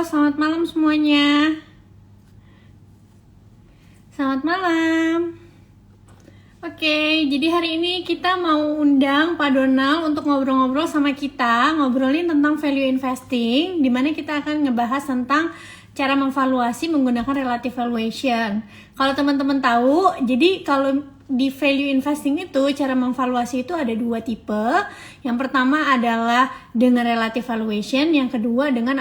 selamat malam semuanya. Selamat malam. Oke, jadi hari ini kita mau undang Pak Donald untuk ngobrol-ngobrol sama kita, ngobrolin tentang value investing, di mana kita akan ngebahas tentang cara memvaluasi menggunakan relative valuation. Kalau teman-teman tahu, jadi kalau di value investing itu, cara memvaluasi itu ada dua tipe. Yang pertama adalah dengan relative valuation, yang kedua dengan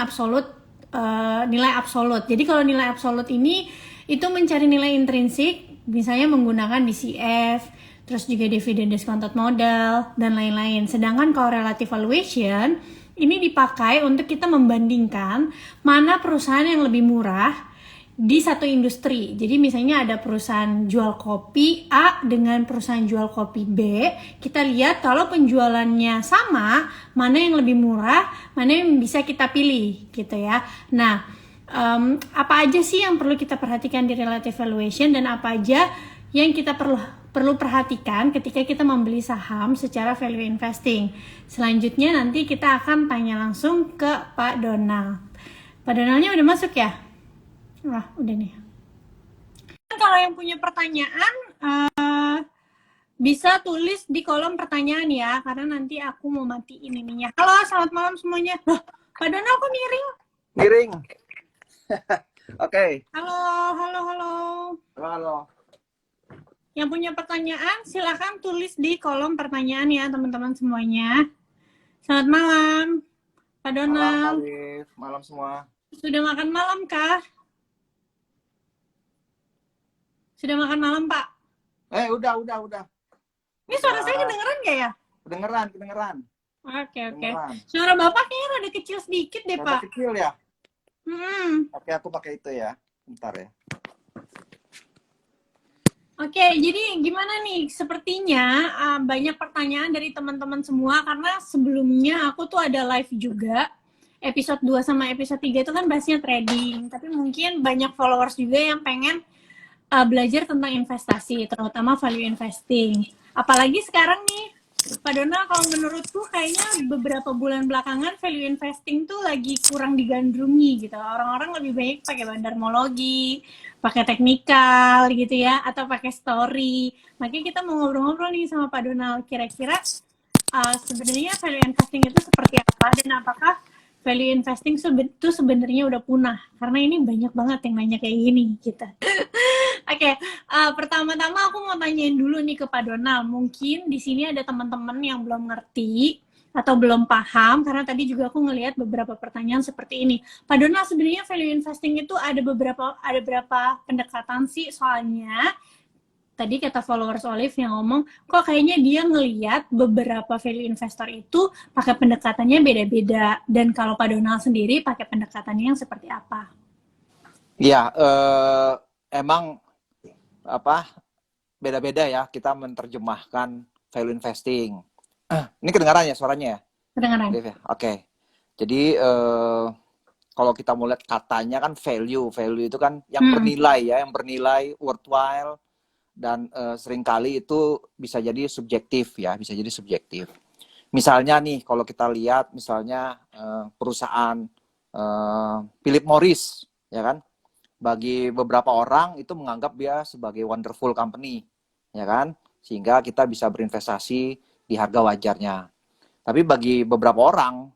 nilai absolut. Jadi kalau nilai absolut ini itu mencari nilai intrinsik, misalnya menggunakan DCF, terus juga dividend discounted model, dan lain-lain. Sedangkan kalau relative valuation, ini dipakai untuk kita membandingkan mana perusahaan yang lebih murah di satu industri. Jadi misalnya ada perusahaan jual kopi A dengan perusahaan jual kopi B, kita lihat kalau penjualannya sama, mana yang lebih murah, mana yang bisa kita pilih gitu ya. Nah, apa aja sih yang perlu kita perhatikan di relative valuation dan apa aja yang kita perlu perhatikan ketika kita membeli saham secara value investing. Selanjutnya nanti kita akan tanya langsung ke Pak Donald. Pak Donaldnya udah masuk ya? Wah, udah nih. Kalau yang punya pertanyaan bisa tulis di kolom pertanyaan ya, karena nanti aku mau matiin ininya. Halo, selamat malam semuanya. Loh, Pak Donald kok miring? Miring. Oke. Halo. Halo. Yang punya pertanyaan silakan tulis di kolom pertanyaan ya teman-teman semuanya. Selamat malam, Pak Donald. Malam semua. Sudah makan malam kah? Sudah makan malam Pak? Udah. Ini suara saya kedengeran nggak ya? Kedengeran. Oke. Suara Bapak kayaknya rada kecil sedikit deh Rada Pak. kecil ya? Oke, aku pakai itu ya. Bentar ya. Oke, jadi gimana nih? Sepertinya banyak pertanyaan dari teman-teman semua karena sebelumnya aku tuh ada live juga. Episode 2 sama episode 3 itu kan bahasnya trading. Tapi mungkin banyak followers juga yang pengen belajar tentang investasi, terutama value investing. Apalagi sekarang nih, Pak Donald, kalau menurutku kayaknya beberapa bulan belakangan value investing tuh lagi kurang digandrungi gitu. Orang-orang lebih baik pakai bandarmologi, pakai teknikal gitu ya, atau pakai story. Makanya kita mau ngobrol-ngobrol nih sama Pak Donald. Kira-kira sebenarnya value investing itu seperti apa dan apakah value investing itu sebenarnya udah punah? Karena ini banyak banget yang nanya kayak gini gitu. Oke, pertama-tama aku mau tanyain dulu nih ke Pak Donald. Mungkin di sini ada teman-teman yang belum ngerti atau belum paham, karena tadi juga aku ngelihat beberapa pertanyaan seperti ini. Pak Donald, sebenarnya value investing itu ada berapa pendekatan sih? Soalnya tadi kata followers Olive yang ngomong, kok kayaknya dia ngelihat beberapa value investor itu pakai pendekatannya beda-beda. Dan kalau Pak Donald sendiri pakai pendekatannya yang seperti apa? Iya, emang beda-beda ya kita menerjemahkan value investing. Ini kedengaran ya suaranya ya? Kedengaran. Oke. Jadi kalau kita mau lihat katanya kan value itu kan yang bernilai ya, yang bernilai, worthwhile, dan seringkali itu bisa jadi subjektif ya, Misalnya nih kalau kita lihat misalnya perusahaan Philip Morris ya kan, bagi beberapa orang itu menganggap dia sebagai wonderful company, ya kan? Sehingga kita bisa berinvestasi di harga wajarnya. Tapi bagi beberapa orang,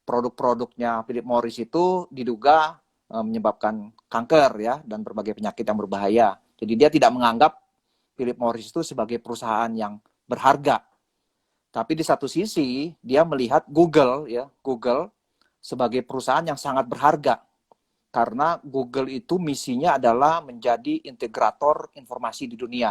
produk-produknya Philip Morris itu diduga menyebabkan kanker ya, dan berbagai penyakit yang berbahaya. Jadi dia tidak menganggap Philip Morris itu sebagai perusahaan yang berharga. Tapi di satu sisi, dia melihat Google sebagai perusahaan yang sangat berharga. Karena Google itu misinya adalah menjadi integrator informasi di dunia,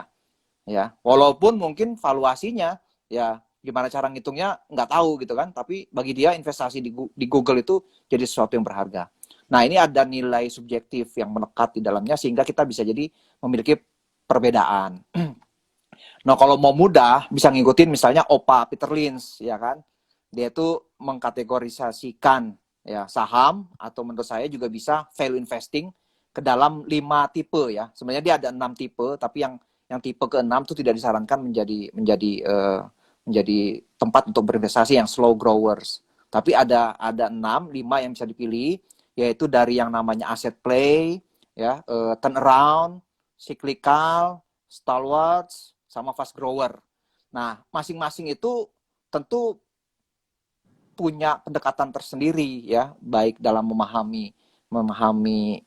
ya. Walaupun mungkin valuasinya, ya gimana cara ngitungnya nggak tahu gitu kan. Tapi bagi dia investasi di Google itu jadi sesuatu yang berharga. Nah ini ada nilai subjektif yang melekat di dalamnya sehingga kita bisa jadi memiliki perbedaan. Nah kalau mau mudah bisa ngikutin misalnya Opa Peter Lynch, ya kan. Dia itu mengkategorisasikan ya saham, atau menurut saya juga bisa value investing ke dalam 5 tipe ya. Sebenarnya dia ada 6 tipe, tapi yang tipe ke-6 itu tidak disarankan menjadi tempat untuk berinvestasi yang slow growers. Tapi ada 5 yang bisa dipilih. yaitu dari yang namanya asset play, ya, turnaround, cyclical, stalwarts, sama fast grower. Nah, masing-masing itu tentu punya pendekatan tersendiri ya, baik dalam memahami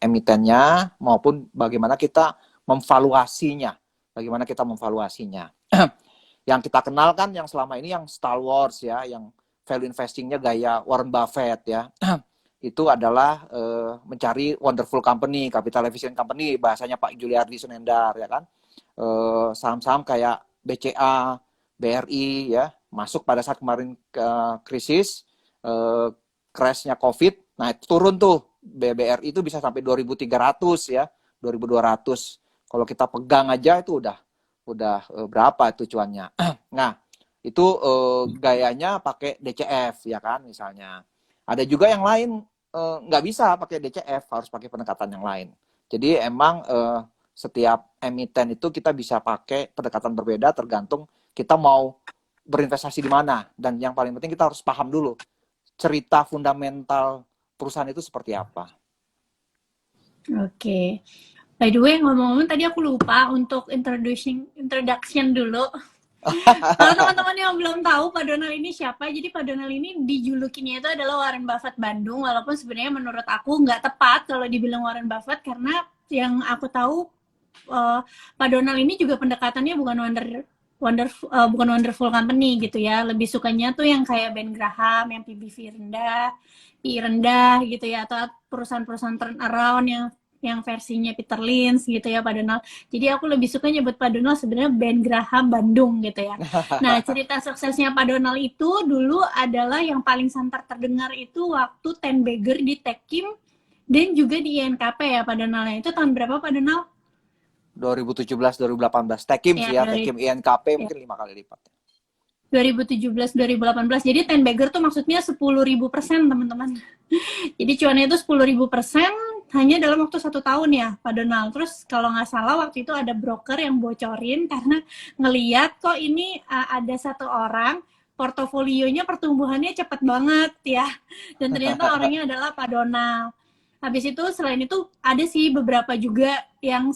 emitennya maupun bagaimana kita memvaluasinya. Bagaimana kita memvaluasinya. Yang kita kenal kan yang selama ini yang stalwarts ya, yang value investingnya gaya Warren Buffett ya. Itu adalah mencari wonderful company, capital efficient company, bahasanya Pak Juliardi Sunendar ya kan. Saham-saham kayak BCA, BRI ya, masuk pada saat kemarin krisis, crashnya COVID, nah itu turun tuh, BRI itu bisa sampai 2.300 ya, 2.200. Kalau kita pegang aja itu udah berapa itu cuannya. Nah, itu gayanya pakai DCF ya kan misalnya. Ada juga yang lain nggak bisa pakai DCF, harus pakai pendekatan yang lain. Jadi emang setiap emiten itu kita bisa pakai pendekatan berbeda tergantung kita mau berinvestasi di mana. Dan yang paling penting kita harus paham dulu cerita fundamental perusahaan itu seperti apa. Oke. By the way, ngomong-ngomong tadi aku lupa untuk introduction dulu. Kalau teman-teman yang belum tahu Pak Donald ini siapa, jadi Pak Donald ini dijulukinya itu adalah Warren Buffett Bandung, walaupun sebenarnya menurut aku nggak tepat kalau dibilang Warren Buffett, karena yang aku tahu Pak Donald ini juga pendekatannya bukan wonderful company gitu ya, lebih sukanya tuh yang kayak Ben Graham yang PBV rendah, PI rendah gitu ya, atau perusahaan-perusahaan turnaround yang versinya Peter Lynch gitu ya Pak Donald. Jadi aku lebih suka nyebut Pak Donald sebenarnya Ben Graham Bandung gitu ya. Nah, cerita suksesnya Pak Donald itu dulu adalah yang paling santer terdengar itu waktu Ten Bagger di Tekim dan juga di INKP ya Pak Donald. Itu tahun berapa Pak Donald? 2017-2018. Tekim sih ya, Tekim INKP mungkin 5 kali lipat. 2017-2018. Jadi Ten Bagger tuh maksudnya 10.000%, teman-teman. Jadi cuannya itu 10.000% hanya dalam waktu 1 tahun ya, Pak Donald. Terus kalau nggak salah waktu itu ada broker yang bocorin karena ngeliat kok ini ada satu orang portofolionya pertumbuhannya cepet banget ya. Dan ternyata orangnya adalah Pak Donald. Habis itu selain itu ada sih beberapa juga yang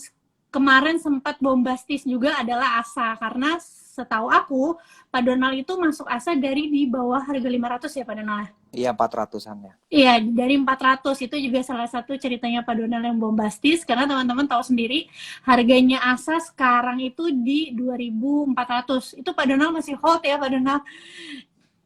kemarin sempat bombastis juga adalah ASA, karena setahu aku Pak Donald itu masuk ASA dari di bawah harga 500 ya Pak Donald. Iya, 400-an ya. Iya, dari 400 itu juga salah satu ceritanya Pak Donald yang bombastis, karena teman-teman tahu sendiri harganya ASA sekarang itu di 2.400. Itu Pak Donald masih hold ya Pak Donald.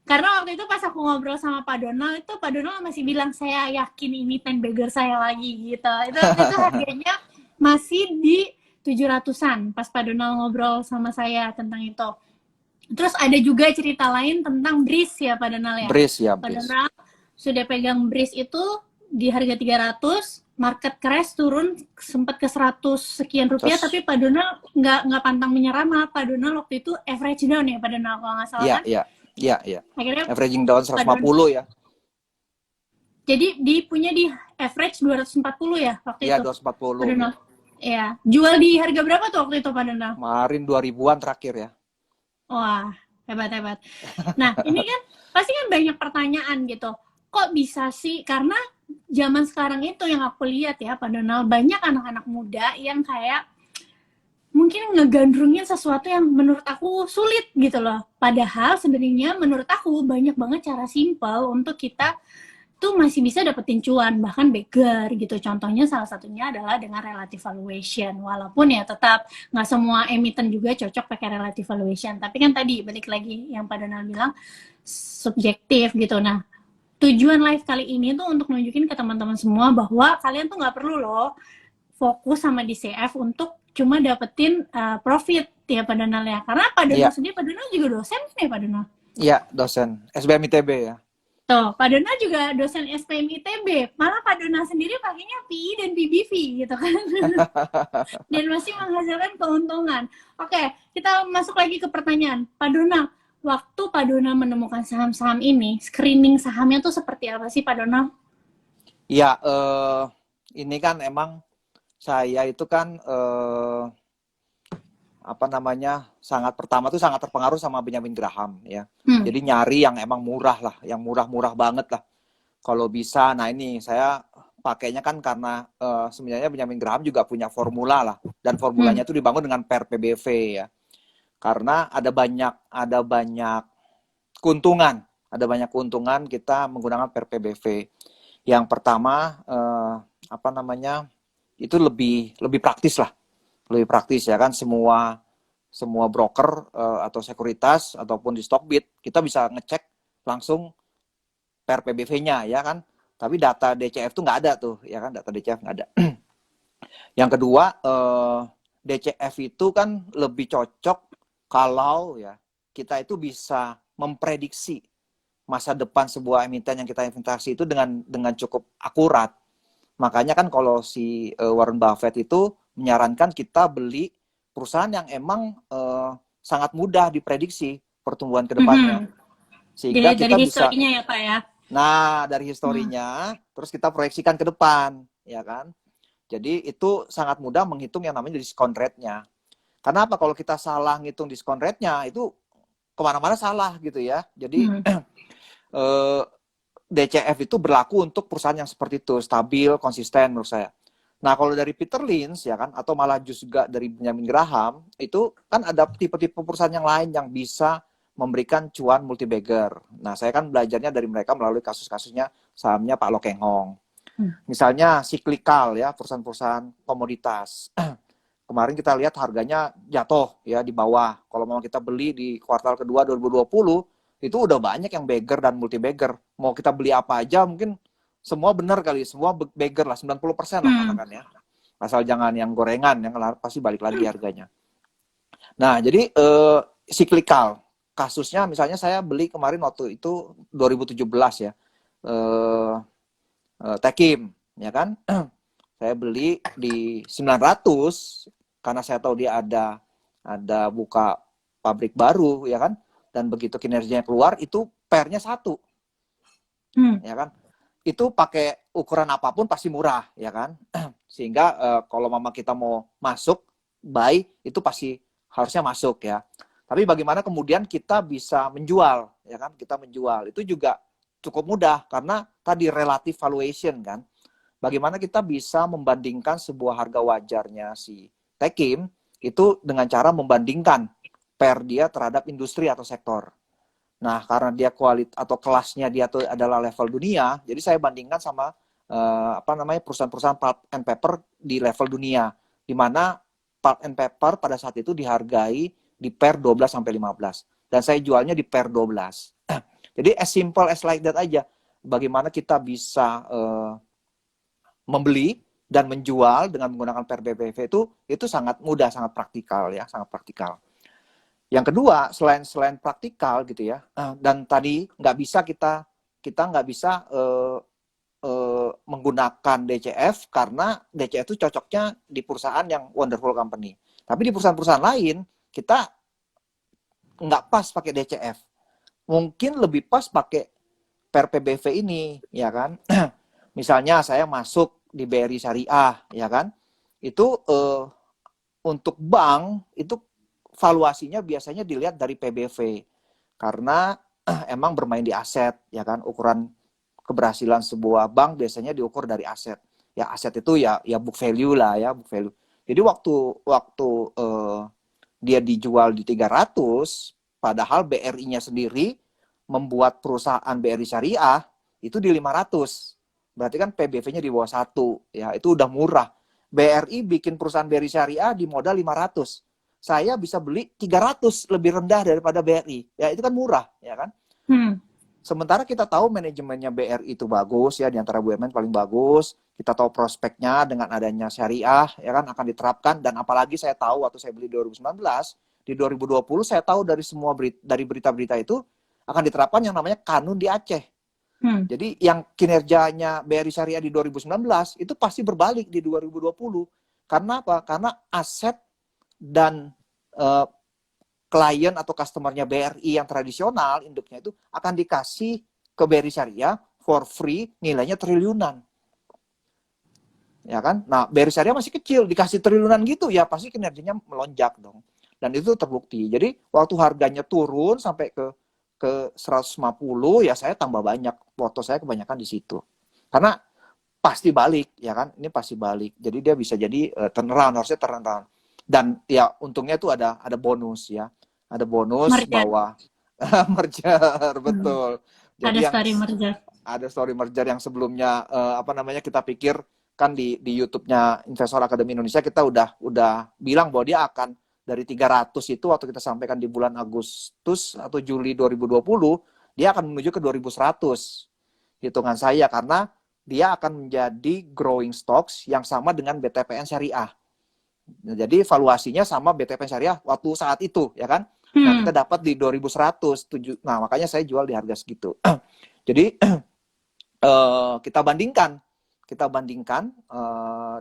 Karena waktu itu pas aku ngobrol sama Pak Donald, itu Pak Donald masih bilang saya yakin ini Ten Bagger saya lagi gitu. Itu harganya masih di 700-an pas Pak Donald ngobrol sama saya tentang itu. Terus ada juga cerita lain tentang BRIS ya Pak Donald ya. BRIS ya, Pak Donald sudah pegang BRIS itu di harga 300, market crash turun sempat ke 100 sekian rupiah. Terus, tapi Pak Donald nggak pantang menyerah, malah Pak Donald waktu itu average down ya Pak Donald kalau nggak salah kan? Iya. Akhirnya averaging down 150 ya. Jadi punya di average 240 ya waktu itu. Iya, 240. Pak Donald. Iya, jual di harga berapa tuh waktu itu Pak Donald? Kemarin 2000-an terakhir ya. Wah, hebat. Nah, ini kan pasti kan banyak pertanyaan gitu. Kok bisa sih? Karena zaman sekarang itu yang aku lihat ya Pak Donald, banyak anak-anak muda yang kayak mungkin ngegandrungin sesuatu yang menurut aku sulit gitu loh. Padahal sebenarnya menurut aku banyak banget cara simpel untuk kita tuh masih bisa dapetin cuan, bahkan Bagger gitu. Contohnya salah satunya adalah dengan relative valuation. Walaupun ya tetap nggak semua emiten juga cocok pakai relative valuation. Tapi kan tadi balik lagi yang Pak Donald bilang subjektif gitu. Nah, tujuan live kali ini tuh untuk nunjukin ke teman-teman semua bahwa kalian tuh nggak perlu loh fokus sama DCF untuk cuma dapetin profit ya Pak Donald ya. Karena Pak Donald sendiri, Pak Donald juga dosen nih Pak Donald. Iya, dosen SBM ITB ya. Tuh, Pak Donald juga dosen SPM ITB. Malah Pak Donald sendiri pakainya PI dan PBV gitu kan. Dan masih menghasilkan keuntungan. Oke, kita masuk lagi ke pertanyaan. Pak Donald, waktu Pak Donald menemukan saham-saham ini, screening sahamnya tuh seperti apa sih Pak Donald? Iya, ini kan emang saya itu kan sangat terpengaruh sama Benjamin Graham ya. Jadi nyari yang emang murah lah, yang murah-murah banget lah. Kalau bisa, nah ini saya pakainya kan karena sebenarnya Benjamin Graham juga punya formula lah, dan formulanya itu dibangun dengan per PBV ya. Karena ada banyak keuntungan, kita menggunakan per PBV. Yang pertama apa namanya? Itu lebih praktis lah. Lebih praktis ya kan, semua broker atau sekuritas ataupun di Stockbit kita bisa ngecek langsung per PBV-nya ya kan. Tapi data DCF tuh nggak ada tuh ya kan, data DCF nggak ada. Yang kedua DCF itu kan lebih cocok kalau ya kita itu bisa memprediksi masa depan sebuah emiten yang kita investasi itu dengan cukup akurat. Makanya kan kalau si Warren Buffett itu menyarankan kita beli perusahaan yang emang sangat mudah diprediksi pertumbuhan ke depannya. Sehingga Dari kita bisa, historinya ya Pak ya. nah dari historinya, terus kita proyeksikan ke depan, ya kan? Jadi itu sangat mudah menghitung yang namanya diskon rate-nya. Karena apa? Kalau kita salah ngitung diskon rate-nya, itu kemana-mana salah gitu ya. Jadi DCF itu berlaku untuk perusahaan yang seperti itu, stabil, konsisten menurut saya. Nah, kalau dari Peter Lynch ya kan, atau malah juga dari Benjamin Graham, itu kan ada tipe-tipe perusahaan yang lain yang bisa memberikan cuan multi-bagger. Nah, saya kan belajarnya dari mereka melalui kasus-kasusnya sahamnya Pak Lo Keng Hong. Misalnya cyclical ya, perusahaan-perusahaan komoditas. Kemarin kita lihat harganya jatuh ya di bawah. Kalau mau kita beli di kuartal kedua 2020, itu udah banyak yang bagger dan multi-bagger. Mau kita beli apa aja mungkin semua benar kali, semua bagger lah, 90% lah katakan ya. Asal jangan yang gorengan, yang pasti balik lagi harganya. Nah, jadi cyclical. Kasusnya misalnya saya beli kemarin waktu itu 2017 ya. Tekim, ya kan? Saya beli di 900 karena saya tahu dia ada buka pabrik baru, ya kan? Dan begitu kinerjanya keluar itu pernya 1. Ya kan? Itu pakai ukuran apapun pasti murah, ya kan? Sehingga kalau mama kita mau masuk buy itu pasti harusnya masuk ya. Tapi bagaimana kemudian kita bisa menjual, ya kan? Kita menjual itu juga cukup mudah karena tadi relative valuation kan. Bagaimana kita bisa membandingkan sebuah harga wajarnya si Tekim itu dengan cara membandingkan per dia terhadap industri atau sektor. Nah, karena dia kualitas atau kelasnya dia tuh adalah level dunia, jadi saya bandingkan sama perusahaan-perusahaan pulp and paper di level dunia, di mana pulp and paper pada saat itu dihargai di per 12 sampai 15 dan saya jualnya di per 12. Jadi as simple as like that aja. Bagaimana kita bisa membeli dan menjual dengan menggunakan per BPV itu sangat mudah, sangat praktikal ya, sangat praktikal. Yang kedua, selain praktikal gitu ya, dan tadi nggak bisa kita nggak bisa menggunakan DCF karena DCF itu cocoknya di perusahaan yang wonderful company. Tapi di perusahaan-perusahaan lain kita nggak pas pakai DCF. Mungkin lebih pas pakai per PBV ini, ya kan? Misalnya saya masuk di BRI Syariah, ya kan? Itu untuk bank itu valuasinya biasanya dilihat dari PBV karena emang bermain di aset, ya kan? Ukuran keberhasilan sebuah bank biasanya diukur dari aset. Ya aset itu ya book value lah ya, book value. Jadi waktu dia dijual di 300, padahal BRI-nya sendiri membuat perusahaan BRI Syariah itu di 500. Berarti kan PBV-nya di bawah 1, ya itu udah murah. BRI bikin perusahaan BRI Syariah di modal 500. Saya bisa beli 300 lebih rendah daripada BRI. Ya itu kan murah, ya kan? Sementara kita tahu manajemennya BRI itu bagus ya, di antara BUMN paling bagus. Kita tahu prospeknya dengan adanya syariah ya kan akan diterapkan, dan apalagi saya tahu waktu saya beli 2019, di 2020 saya tahu dari berita-berita itu akan diterapkan yang namanya kanun di Aceh. Jadi yang kinerjanya BRI Syariah di 2019 itu pasti berbalik di 2020. Karena apa? Karena aset dan klien atau customernya BRI yang tradisional, induknya itu akan dikasih ke BRI Syariah for free, nilainya triliunan. Ya kan? Nah, BRI Syariah masih kecil, dikasih triliunan gitu, ya pasti kinerjanya melonjak dong. Dan itu terbukti. Jadi, waktu harganya turun sampai ke 150, ya saya tambah banyak. Foto saya kebanyakan di situ. Karena pasti balik, ya kan? Ini pasti balik. Jadi dia bisa jadi turnaround, harusnya turnaround. Dan ya untungnya tuh ada bonus ya. Ada bonus Merger. bahwa merger, Hmm. betul. Jadi Ada yang story merger. ada story merger yang sebelumnya apa namanya kita pikir kan di YouTube-nya Investor Academy Indonesia kita udah bilang bahwa dia akan dari 300 itu waktu kita sampaikan di bulan Agustus atau Juli 2020 dia akan menuju ke 2100 hitungan saya karena dia akan menjadi growing stocks yang sama dengan BTPN Syariah. Nah, jadi valuasinya sama BTPN Syariah waktu saat itu ya kan. Nah, kita dapat di 2100. Nah, makanya saya jual di harga segitu. Jadi kita bandingkan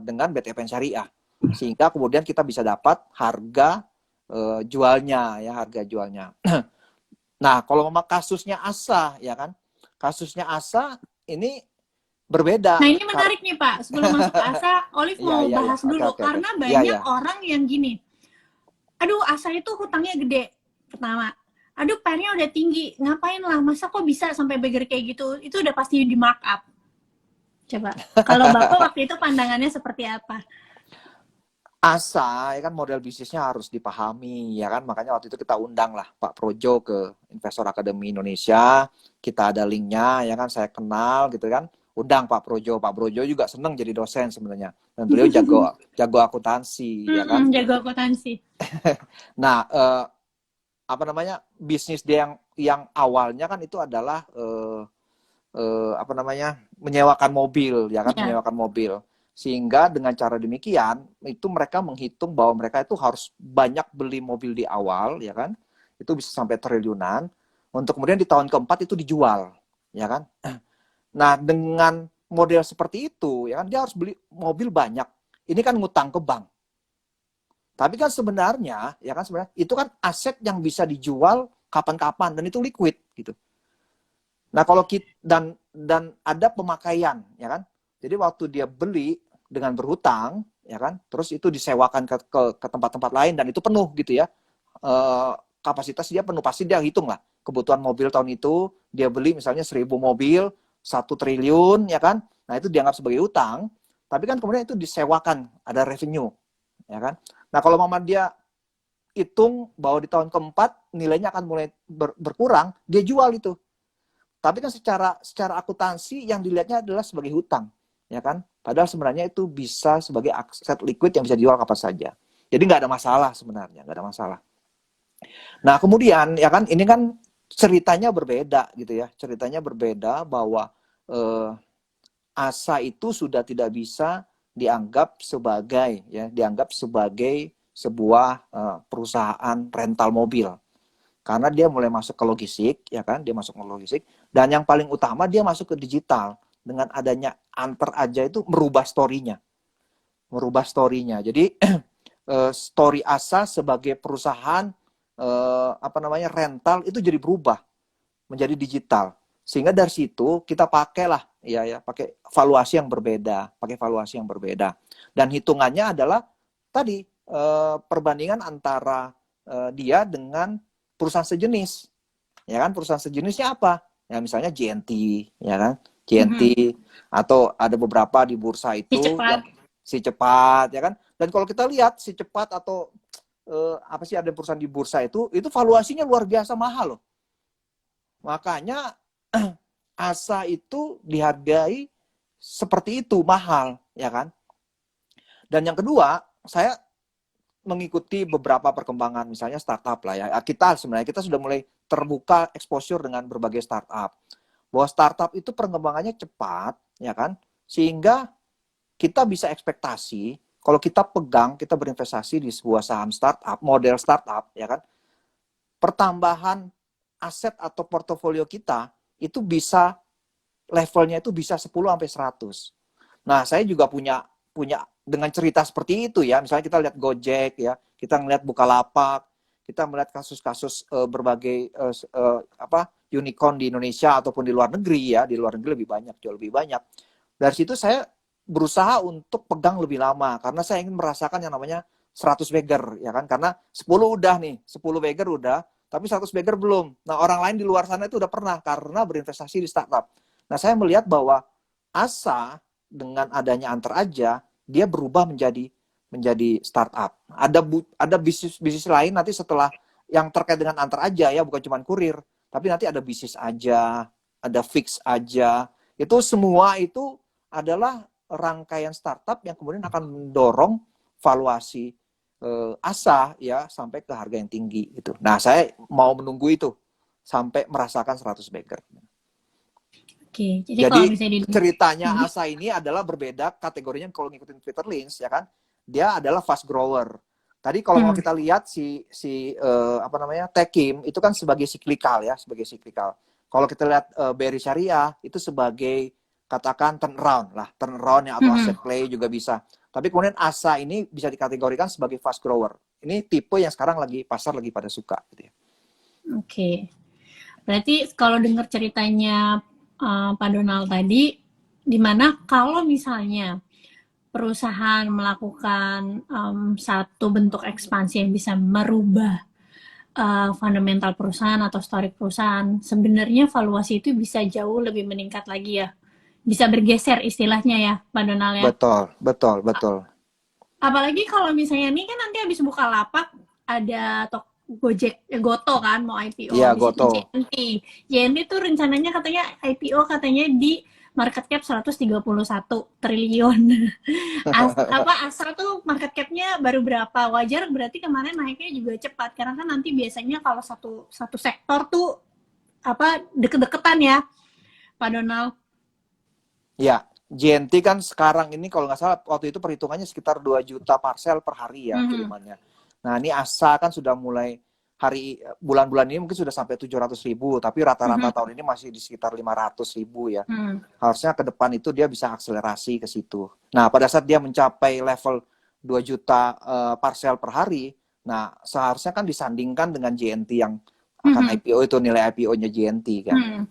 dengan BTPN Syariah sehingga kemudian kita bisa dapat harga jualnya ya, harga jualnya. Nah, kalau memang kasusnya ASA ya kan, kasusnya ASA ini berbeda. Nah ini menarik nih Pak, sebelum masuk ke ASA, Olive Iya, mau iya, iya. bahas Oke, dulu oke, oke. karena Iya, banyak iya. orang yang gini, aduh ASA itu hutangnya gede, pertama, aduh PR-nya udah tinggi, ngapain lah, masa kok bisa sampai beggar kayak gitu, itu udah pasti di markup. Coba, kalau Bapak waktu itu pandangannya seperti apa? ASA ya kan model bisnisnya harus dipahami ya kan, makanya waktu itu kita undang lah Pak Projo ke Investor Academy Indonesia, kita ada linknya ya kan, saya kenal gitu kan, undang Pak Projo juga seneng jadi dosen sebenarnya dan beliau jago akuntansi ya kan. Jago akuntansi. Nah apa namanya bisnis dia yang awalnya kan itu adalah apa namanya menyewakan mobil ya kan, menyewakan mobil. Sehingga dengan cara demikian itu mereka menghitung bahwa mereka itu harus banyak beli mobil di awal ya kan, itu bisa sampai triliunan untuk kemudian di tahun keempat itu dijual ya kan. Nah dengan model seperti itu ya kan dia harus beli mobil banyak, ini kan ngutang ke bank, tapi kan sebenarnya ya kan sebenarnya itu kan aset yang bisa dijual kapan-kapan dan itu liquid gitu. Nah kalau kita dan ada pemakaian ya kan, jadi waktu dia beli dengan berhutang ya kan, terus itu disewakan ke tempat-tempat lain dan itu penuh gitu ya, kapasitas dia penuh, pasti dia hitung lah kebutuhan mobil tahun itu, dia beli misalnya 1000 mobil 1 triliun ya kan, nah itu dianggap sebagai utang, tapi kan kemudian itu disewakan, ada revenue ya kan. Nah kalau mama dia hitung bahwa di tahun keempat nilainya akan mulai berkurang, dia jual itu, tapi kan secara akuntansi yang dilihatnya adalah sebagai hutang ya kan, padahal sebenarnya itu bisa sebagai aset liquid yang bisa dijual kapan saja, jadi nggak ada masalah sebenarnya, nggak ada masalah. Nah kemudian ya kan ini kan ceritanya berbeda gitu ya, ceritanya berbeda bahwa ASA itu sudah tidak bisa dianggap sebagai sebuah perusahaan rental mobil karena dia mulai masuk ke logistik ya kan, dia masuk ke logistik dan yang paling utama dia masuk ke digital. Dengan adanya Anter aja itu merubah story-nya. Jadi story ASA sebagai perusahaan apa namanya rental itu jadi berubah menjadi digital. Sehingga dari situ kita pakailah pakai valuasi yang berbeda. Dan hitungannya adalah tadi perbandingan antara dia dengan perusahaan sejenis. Ya kan, perusahaan sejenisnya apa? Ya misalnya JNT, ya kan? JNT atau ada beberapa di bursa itu yang si cepat ya kan. Dan kalau kita lihat si cepat atau apa sih ada perusahaan di bursa itu valuasinya luar biasa mahal loh. Makanya ASA itu dihargai seperti itu, mahal ya kan. Dan yang kedua, saya mengikuti beberapa perkembangan misalnya startup lah ya. Kita sudah mulai terbuka exposure dengan berbagai startup. Bahwa startup itu perkembangannya cepat, ya kan? Sehingga kita bisa ekspektasi, kalau kita berinvestasi di sebuah saham startup, model startup, ya kan? Pertambahan aset atau portofolio kita itu bisa levelnya itu bisa 10 sampai 100. Nah, saya juga punya dengan cerita seperti itu ya. Misalnya kita lihat Gojek ya, kita ngelihat Bukalapak, kita melihat kasus-kasus berbagai unicorn di Indonesia ataupun di luar negeri ya, di luar negeri jauh lebih banyak. Dari situ saya berusaha untuk pegang lebih lama karena saya ingin merasakan yang namanya 100 bagger ya kan, karena 10 udah nih, 10 bagger udah, tapi 100 bagger belum. Nah, orang lain di luar sana itu udah pernah karena berinvestasi di startup. Nah, saya melihat bahwa ASA dengan adanya Antar Aja, dia berubah menjadi startup. Ada bisnis lain nanti setelah yang terkait dengan Antar Aja ya, bukan cuma kurir, tapi nanti ada bisnis aja, ada fix aja. Itu semua itu adalah rangkaian startup yang kemudian akan mendorong valuasi Asa ya sampai ke harga yang tinggi gitu. Nah, saya mau menunggu itu sampai merasakan 100 bagger. Oke, jadi Jadi kalau misalnya ceritanya Asa ini adalah berbeda kategorinya kalau ngikutin Twitter Lens ya kan. Dia adalah fast grower. Tadi kalau mau kita lihat si apa namanya Tekim itu kan sebagai siklikal ya, sebagai siklikal. Kalau kita lihat Berry Syariah itu sebagai katakan turnaround lah, turnaround yang atau asset play juga bisa. Tapi kemudian Asa ini bisa dikategorikan sebagai fast grower. Ini tipe yang sekarang pasar lagi pada suka gitu ya. Oke. Berarti kalau dengar ceritanya Pak Donald tadi, dimana kalau misalnya perusahaan melakukan satu bentuk ekspansi yang bisa merubah fundamental perusahaan atau story perusahaan, sebenarnya valuasi itu bisa jauh lebih meningkat lagi ya. Bisa bergeser istilahnya ya, Pak Donald ya. Betul. Apalagi kalau misalnya ini kan nanti habis buka lapak ada Gojek, Goto kan mau IPO. Iya, Goto. JNT tuh rencananya katanya IPO katanya di market cap 131 triliun. Asal tuh market capnya baru berapa? Wajar berarti kemarin naiknya juga cepat karena kan nanti biasanya kalau satu sektor tuh deket-deketan ya, Pak Donald. Ya, JNT kan sekarang ini kalau nggak salah waktu itu perhitungannya sekitar 2 juta parcel per hari ya kirimannya. Nah, ini Asa kan sudah mulai bulan-bulan ini mungkin sudah sampai 700.000, tapi rata-rata tahun ini masih di sekitar 500.000 ya. Harusnya ke depan itu dia bisa akselerasi ke situ. Nah, pada saat dia mencapai level 2 juta parcel per hari, nah seharusnya kan disandingkan dengan JNT yang akan IPO itu, nilai IPO-nya JNT kan.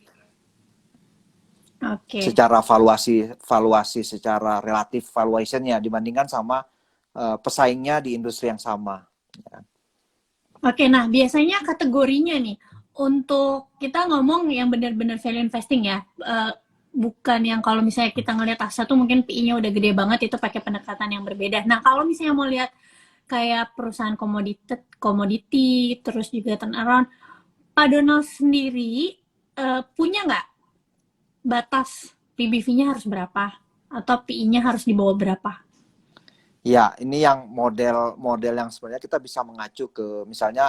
Secara valuasi secara relatif valuation-nya dibandingkan sama pesaingnya di industri yang sama. Ya. Oke, nah biasanya kategorinya nih untuk kita ngomong yang benar-benar value investing ya, bukan yang kalau misalnya kita ngelihat Asa tuh mungkin PI-nya udah gede banget itu pakai pendekatan yang berbeda. Nah kalau misalnya mau lihat kayak perusahaan komoditi terus juga turnaround, Pak Donald sendiri punya nggak batas PBV-nya harus berapa atau PI-nya harus di bawah berapa? Ya, ini yang model yang sebenarnya kita bisa mengacu ke misalnya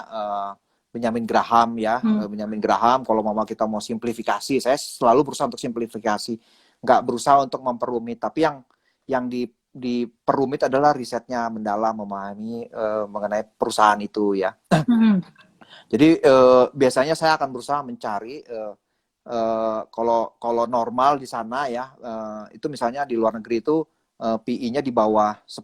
Benjamin Graham ya. Benjamin Graham kalau kita mau simplifikasi, saya selalu berusaha untuk simplifikasi, nggak berusaha untuk memperumit, tapi yang diperumit adalah risetnya mendalam, memahami mengenai perusahaan itu ya. Jadi biasanya saya akan berusaha mencari kalau normal di sana ya, itu misalnya di luar negeri itu PI-nya di bawah 10,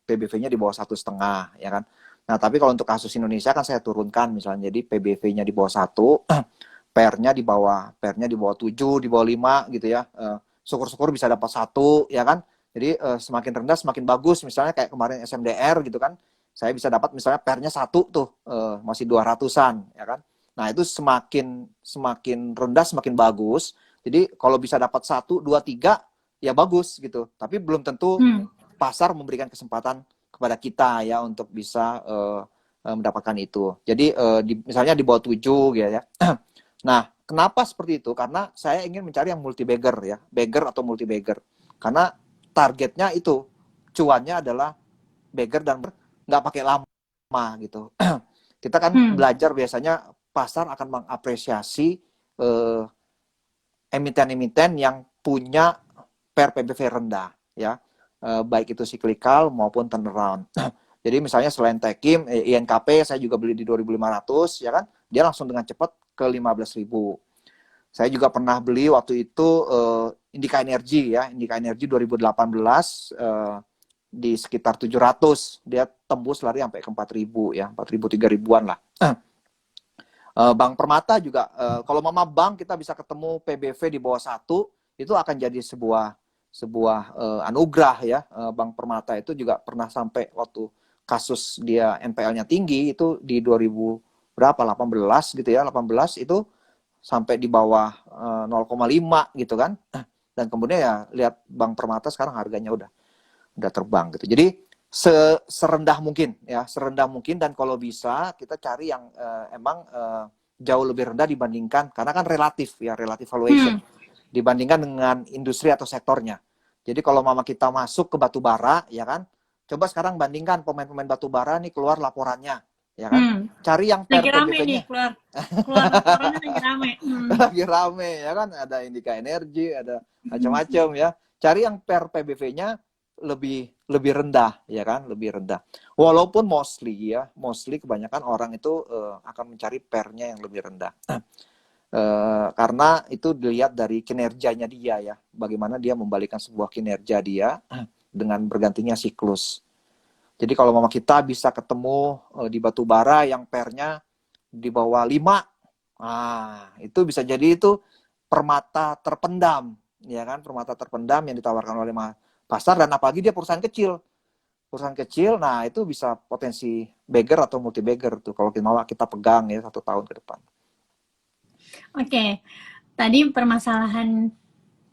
PBV-nya di bawah 1,5 ya kan. Nah, tapi kalau untuk kasus Indonesia kan saya turunkan misalnya jadi PBV-nya di bawah 1, PER-nya di bawah 7, di bawah 5 gitu ya. Syukur-syukur bisa dapat 1 ya kan. Jadi semakin rendah semakin bagus, misalnya kayak kemarin SMDR gitu kan. Saya bisa dapat misalnya PER-nya 1 tuh, masih 200-an ya kan. Nah, itu semakin rendah semakin bagus. Jadi kalau bisa dapat 1, 2, 3 ya bagus gitu, tapi belum tentu pasar memberikan kesempatan kepada kita ya untuk bisa mendapatkan itu. Jadi misalnya di bawah 7 gitu ya. Nah, kenapa seperti itu? Karena saya ingin mencari yang multi bagger ya, bagger atau multi bagger. Karena targetnya itu cuannya adalah bagger dan nggak pakai lama gitu. Kita kan belajar biasanya pasar akan mengapresiasi emiten-emiten yang punya PER PBV rendah ya, baik itu siklikal maupun turnaround. Jadi misalnya selain Tekim, INKP saya juga beli di 2.500 ya kan, dia langsung dengan cepat ke 15.000. Saya juga pernah beli waktu itu Indika Energy ya, Indika Energy 2018 di sekitar 700, dia tembus lari sampai ke 4.000 ya, 4.000 3.000-an lah. Bank Permata juga kalau Mama Bank kita bisa ketemu PBV di bawah 1, itu akan jadi sebuah anugerah ya. Bank Permata itu juga pernah sampai waktu kasus dia NPL-nya tinggi itu di 2018 gitu ya, 18 itu sampai di bawah 0,5 gitu kan. dan kemudian ya lihat Bank Permata sekarang harganya udah terbang gitu. Jadi serendah mungkin ya, serendah mungkin, dan kalau bisa kita cari yang emang jauh lebih rendah dibandingkan, karena kan relatif ya, relative valuation dibandingkan dengan industri atau sektornya. Jadi kalau mama kita masuk ke batu bara ya kan, coba sekarang bandingkan pemain-pemain batu bara nih keluar laporannya ya kan, cari yang Lagi per rame nih PBV-nya keluar laporannya lagi rame. lagi rame ya kan, ada Indika Energi, ada macam-macam ya. Cari yang per PBV-nya lebih rendah ya kan, lebih rendah. Walaupun mostly kebanyakan orang itu akan mencari pernya yang lebih rendah. Karena itu dilihat dari kinerjanya dia ya, bagaimana dia membalikkan sebuah kinerja dia dengan bergantinya siklus. Jadi kalau mama kita bisa ketemu di batu bara yang pernya di bawah 5, itu bisa jadi itu permata terpendam, ya kan, permata terpendam yang ditawarkan oleh pasar, dan apalagi dia perusahaan kecil, nah itu bisa potensi bagger atau multi bagger tuh kalau kita pegang ya 1 tahun ke depan. Oke, tadi permasalahan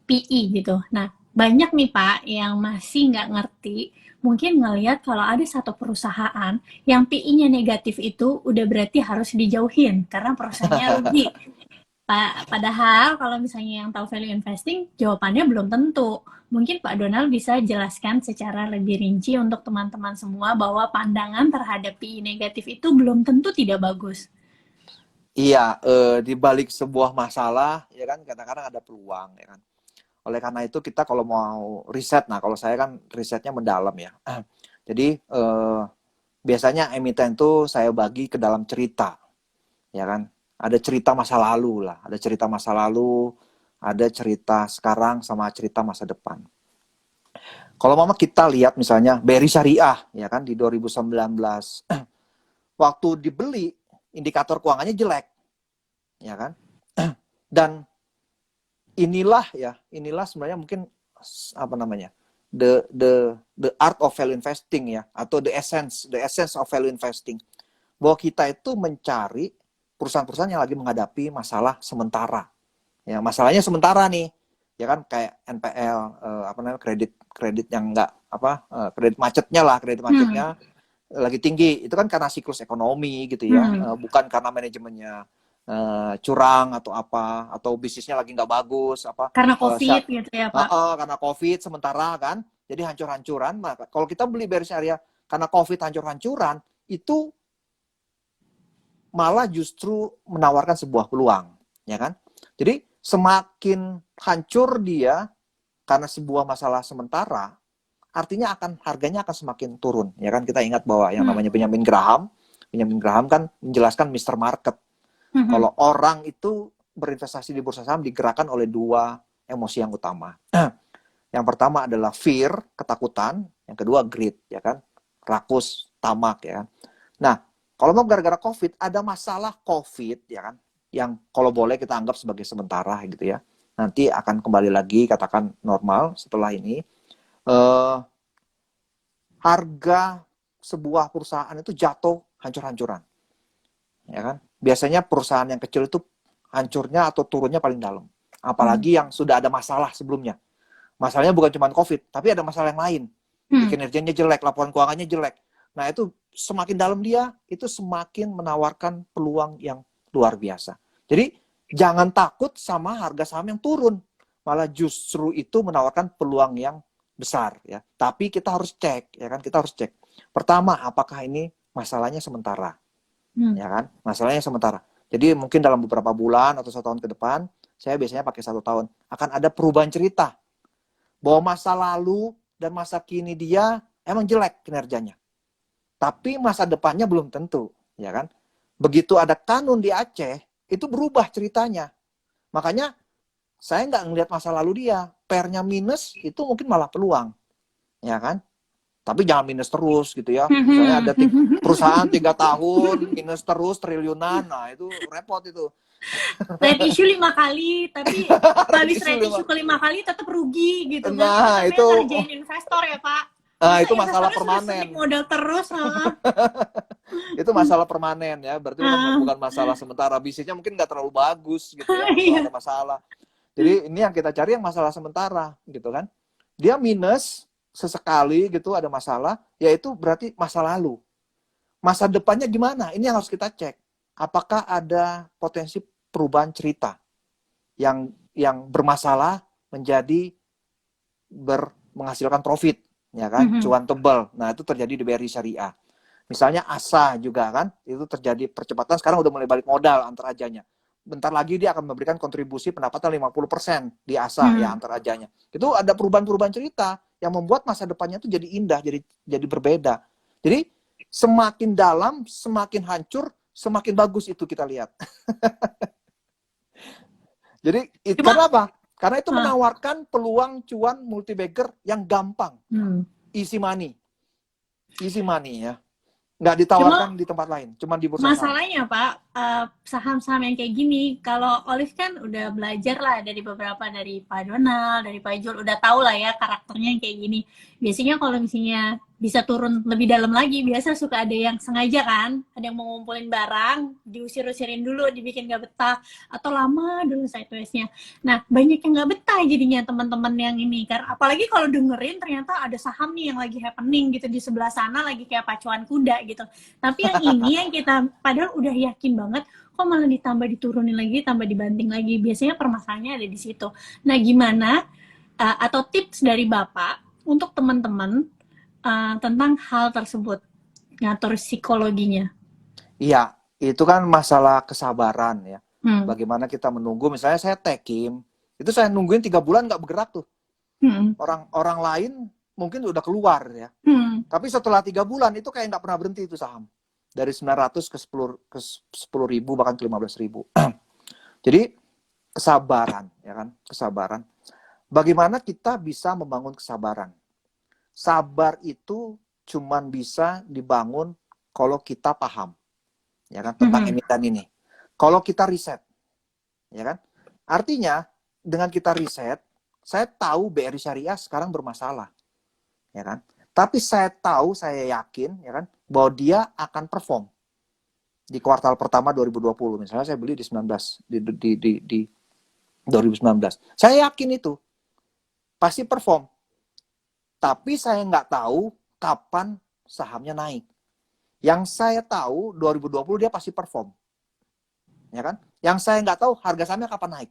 PE gitu. Nah, banyak nih Pak yang masih nggak ngerti, mungkin ngelihat kalau ada satu perusahaan yang PE-nya negatif itu udah berarti harus dijauhin karena perusahaannya rugi. Padahal kalau misalnya yang tahu value investing, jawabannya belum tentu. Mungkin Pak Donald bisa jelaskan secara lebih rinci untuk teman-teman semua bahwa pandangan terhadap PE negatif itu belum tentu tidak bagus. Iya, di balik sebuah masalah ya kan kadang-kadang ada peluang ya kan. Oleh karena itu kita kalau mau riset, nah kalau saya kan risetnya mendalam ya. Jadi biasanya emiten itu saya bagi ke dalam cerita, ya kan. Ada cerita masa lalu lah, ada cerita masa lalu, ada cerita sekarang sama cerita masa depan. Kalau mama kita lihat misalnya BRI Syariah, ya kan di 2019, waktu dibeli indikator keuangannya jelek, ya kan. Dan inilah sebenarnya mungkin apa namanya, the art of value investing ya, atau the essence of value investing, bahwa kita itu mencari perusahaan-perusahaan yang lagi menghadapi masalah sementara ya, masalahnya sementara nih ya kan, kayak NPL, apa namanya, kredit yang enggak kredit macetnya lagi tinggi, itu kan karena siklus ekonomi gitu ya, bukan karena manajemennya curang atau apa, atau bisnisnya lagi nggak bagus karena COVID gitu ya Pak. Karena COVID sementara kan, jadi hancur-hancuran. Nah, kalau kita beli BRI Syariah karena COVID hancur-hancuran, itu malah justru menawarkan sebuah peluang, ya kan? Jadi semakin hancur dia karena sebuah masalah sementara, artinya harganya akan semakin turun, ya kan? Kita ingat bahwa yang namanya Benjamin Graham kan menjelaskan Mr. Market. Kalau orang itu berinvestasi di bursa saham digerakkan oleh 2 emosi yang utama. Yang pertama adalah fear, ketakutan, yang kedua greed, ya kan? Rakus, tamak, ya kan? Nah, kalau mau gara-gara COVID, ada masalah COVID, ya kan, yang kalau boleh kita anggap sebagai sementara gitu ya. Nanti akan kembali lagi katakan normal setelah ini. Harga sebuah perusahaan itu jatuh hancur-hancuran, ya kan? Biasanya perusahaan yang kecil itu hancurnya atau turunnya paling dalam. Apalagi yang sudah ada masalah sebelumnya. Masalahnya bukan cuma COVID, tapi ada masalah yang lain. Kinerjanya jelek, laporan keuangannya jelek. Nah, itu semakin dalam dia, itu semakin menawarkan peluang yang luar biasa. Jadi, jangan takut sama harga saham yang turun. Malah justru itu menawarkan peluang yang besar, ya. Tapi kita harus cek, ya kan? Kita harus cek. Pertama, apakah ini masalahnya sementara? Ya kan? Masalahnya sementara. Jadi, mungkin dalam beberapa bulan atau 1 tahun ke depan, saya biasanya pakai 1 tahun, akan ada perubahan cerita. Bahwa masa lalu dan masa kini dia emang jelek kinerjanya. Tapi masa depannya belum tentu, ya kan? Begitu ada kanun di Aceh, itu berubah ceritanya. Makanya saya nggak ngelihat masa lalu dia, pernya minus, itu mungkin malah peluang, ya kan? Tapi jangan minus terus gitu ya. Misalnya ada perusahaan 3 tahun minus terus triliunan, nah itu repot itu. Trade issue 5 kali, tapi habis trade issue ke-5 kali tetap rugi gitu kan. Nah, itu ngerjain investor ya Pak. Nah, itu masalah permanen. Modal terus. Itu masalah permanen ya. Berarti bukan masalah sementara. Bisnisnya mungkin nggak terlalu bagus gitu ya. Atau ada masalah. Jadi ini yang kita cari yang masalah sementara gitu kan. Dia minus sesekali gitu ada masalah, yaitu berarti masa lalu. Masa depannya gimana? Ini yang harus kita cek. Apakah ada potensi perubahan cerita yang bermasalah menjadi menghasilkan profit, ya kan? Cuan tebal. Nah, itu terjadi di BRI Syariah. Misalnya ASA juga kan, itu terjadi percepatan, sekarang udah mulai balik modal antar ajanya. Bentar lagi dia akan memberikan kontribusi pendapatan 50% di ASA ya antar ajanya. Itu ada perubahan-perubahan cerita yang membuat masa depannya itu jadi indah, jadi berbeda. Jadi semakin dalam, semakin hancur, semakin bagus itu kita lihat. Jadi karena apa? Karena itu menawarkan peluang cuan multi-bagger yang gampang. Easy money. Easy money ya. Nggak ditawarkan di tempat lain, cuma di bursa saham. Masalahnya Pak, saham-saham yang kayak gini, kalau Olive kan udah belajar lah dari beberapa, dari Pak Donald, dari Pak Jul, udah tahu lah ya karakternya yang kayak gini. Biasanya kalau misalnya bisa turun lebih dalam lagi, biasa suka ada yang sengaja kan, ada yang mau ngumpulin barang, diusir-usirin dulu, dibikin nggak betah, atau lama dulu sideways-nya. Nah, banyak yang nggak betah jadinya teman-teman yang ini, karena apalagi kalau dengerin ternyata ada saham nih yang lagi happening gitu di sebelah sana, lagi kayak pacuan kuda gitu. Tapi yang ini yang kita padahal udah yakin banget, kok malah ditambah diturunin lagi, tambah dibanting lagi. Biasanya permasalahannya ada di situ. Nah, gimana atau tips dari Bapak untuk teman-teman tentang hal tersebut, ngatur psikologinya? Iya, itu kan masalah kesabaran ya. Bagaimana kita menunggu, misalnya saya taking, itu saya nungguin 3 bulan nggak bergerak tuh. Orang lain mungkin udah keluar ya. Tapi setelah 3 bulan itu kayak nggak pernah berhenti itu saham. Dari 900 ke 10 ribu, bahkan ke 15 ribu. Jadi kesabaran ya kan, kesabaran. Bagaimana kita bisa membangun kesabaran? Sabar itu cuman bisa dibangun kalau kita paham, ya kan, tentang emiten ini. Kalau kita riset, ya kan. Artinya dengan kita riset, saya tahu BRI Syariah sekarang bermasalah, ya kan. Tapi saya tahu, saya yakin, ya kan, bahwa dia akan perform di kuartal pertama 2020. Misalnya saya beli di 2019. Saya yakin itu pasti perform. Tapi saya nggak tahu kapan sahamnya naik. Yang saya tahu 2020 dia pasti perform, ya kan? Yang saya nggak tahu harga sahamnya kapan naik.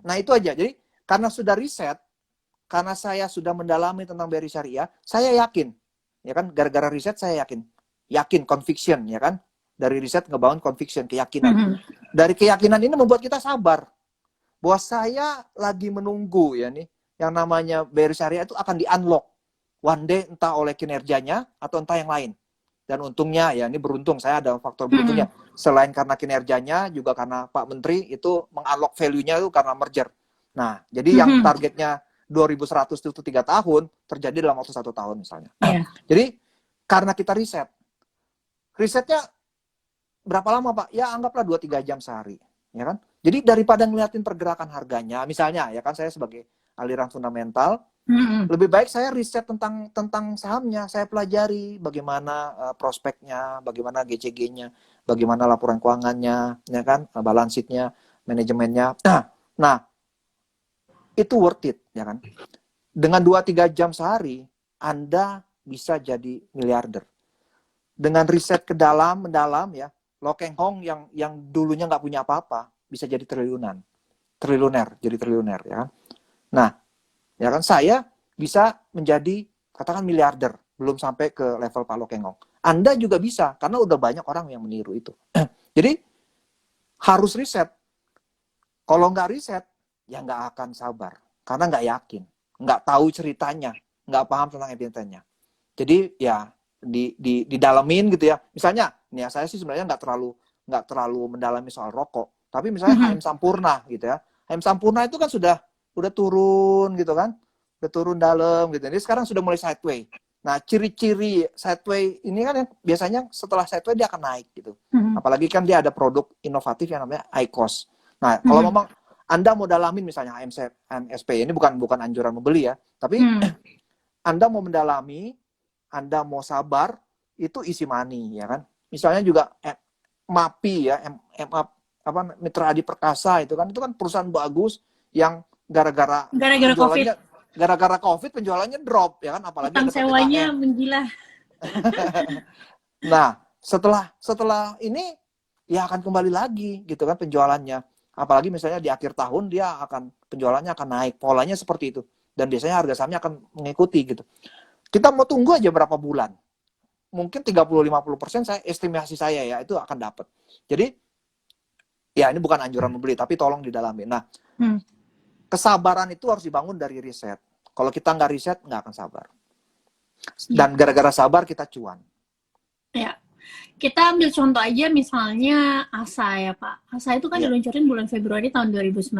Nah itu aja. Jadi karena sudah riset, karena saya sudah mendalami tentang BRI Syariah, saya yakin, ya kan? Gara-gara riset saya yakin conviction, ya kan? Dari riset ngebangun conviction, keyakinan. Dari keyakinan ini membuat kita sabar bahwa saya lagi menunggu ya nih. Yang namanya BRI Syariah itu akan di-unlock one day, entah oleh kinerjanya atau entah yang lain. Dan untungnya ya, ini beruntung, saya ada faktor beruntungnya. Selain karena kinerjanya, juga karena Pak Menteri itu meng-unlock value-nya itu karena merger. Nah, jadi yang targetnya 2100 itu 3 tahun, terjadi dalam waktu 1 tahun misalnya. Jadi karena kita risetnya berapa lama Pak? Ya anggaplah 2-3 jam sehari, ya kan? Jadi daripada ngeliatin pergerakan harganya, misalnya ya kan, saya sebagai aliran fundamental, lebih baik saya riset tentang sahamnya, saya pelajari bagaimana prospeknya, bagaimana GCG-nya, bagaimana laporan keuangannya, ya kan, balance sheet-nya, manajemennya. Nah, itu worth it, ya kan. Dengan 2-3 jam sehari, Anda bisa jadi miliarder. Dengan riset mendalam ya, Lo Keng Hong yang dulunya nggak punya apa-apa, bisa jadi triliuner, jadi triliuner, ya kan. Nah, ya kan, saya bisa menjadi katakan miliarder, belum sampai ke level Pak Lo Keng Hong. Anda juga bisa, karena udah banyak orang yang meniru itu. Jadi harus riset. Kalau nggak riset, ya nggak akan sabar, karena nggak yakin, nggak tahu ceritanya, nggak paham tentang emitennya. Jadi ya didalamin gitu ya. Misalnya, nih ya, saya sih sebenarnya nggak terlalu mendalami soal rokok, tapi misalnya HM Sampurna gitu ya. HM Sampurna itu kan sudah turun gitu kan, udah turun dalam gitu. Jadi sekarang sudah mulai sideways. Nah, ciri-ciri sideways ini kan yang biasanya setelah sideways dia akan naik gitu. Apalagi kan dia ada produk inovatif yang namanya IQOS. Nah, kalau memang Anda mau dalamin misalnya HMSP, ini bukan anjuran membeli ya, tapi Anda mau mendalami, Anda mau sabar, itu isi money ya kan. Misalnya juga MAPI ya, Mitra Adi Perkasa itu kan perusahaan bagus yang gara-gara Gara-gara COVID, penjualannya gara-gara COVID penjualannya drop ya kan, apalagi utang ada sewanya PPKM. menggila. Nah, setelah ini ya akan kembali lagi gitu kan penjualannya. Apalagi misalnya di akhir tahun dia penjualannya akan naik, polanya seperti itu. Dan biasanya harga sahamnya akan mengikuti gitu. Kita mau tunggu aja berapa bulan. Mungkin 30-50% estimasi saya ya itu akan dapat. Jadi ya ini bukan anjuran membeli tapi tolong didalami. Nah, kesabaran itu harus dibangun dari riset. Kalau kita nggak riset nggak akan sabar. Dan gara-gara sabar kita cuan. Ya, kita ambil contoh aja misalnya ASA ya Pak. ASA itu kan diluncurin bulan Februari tahun 2019,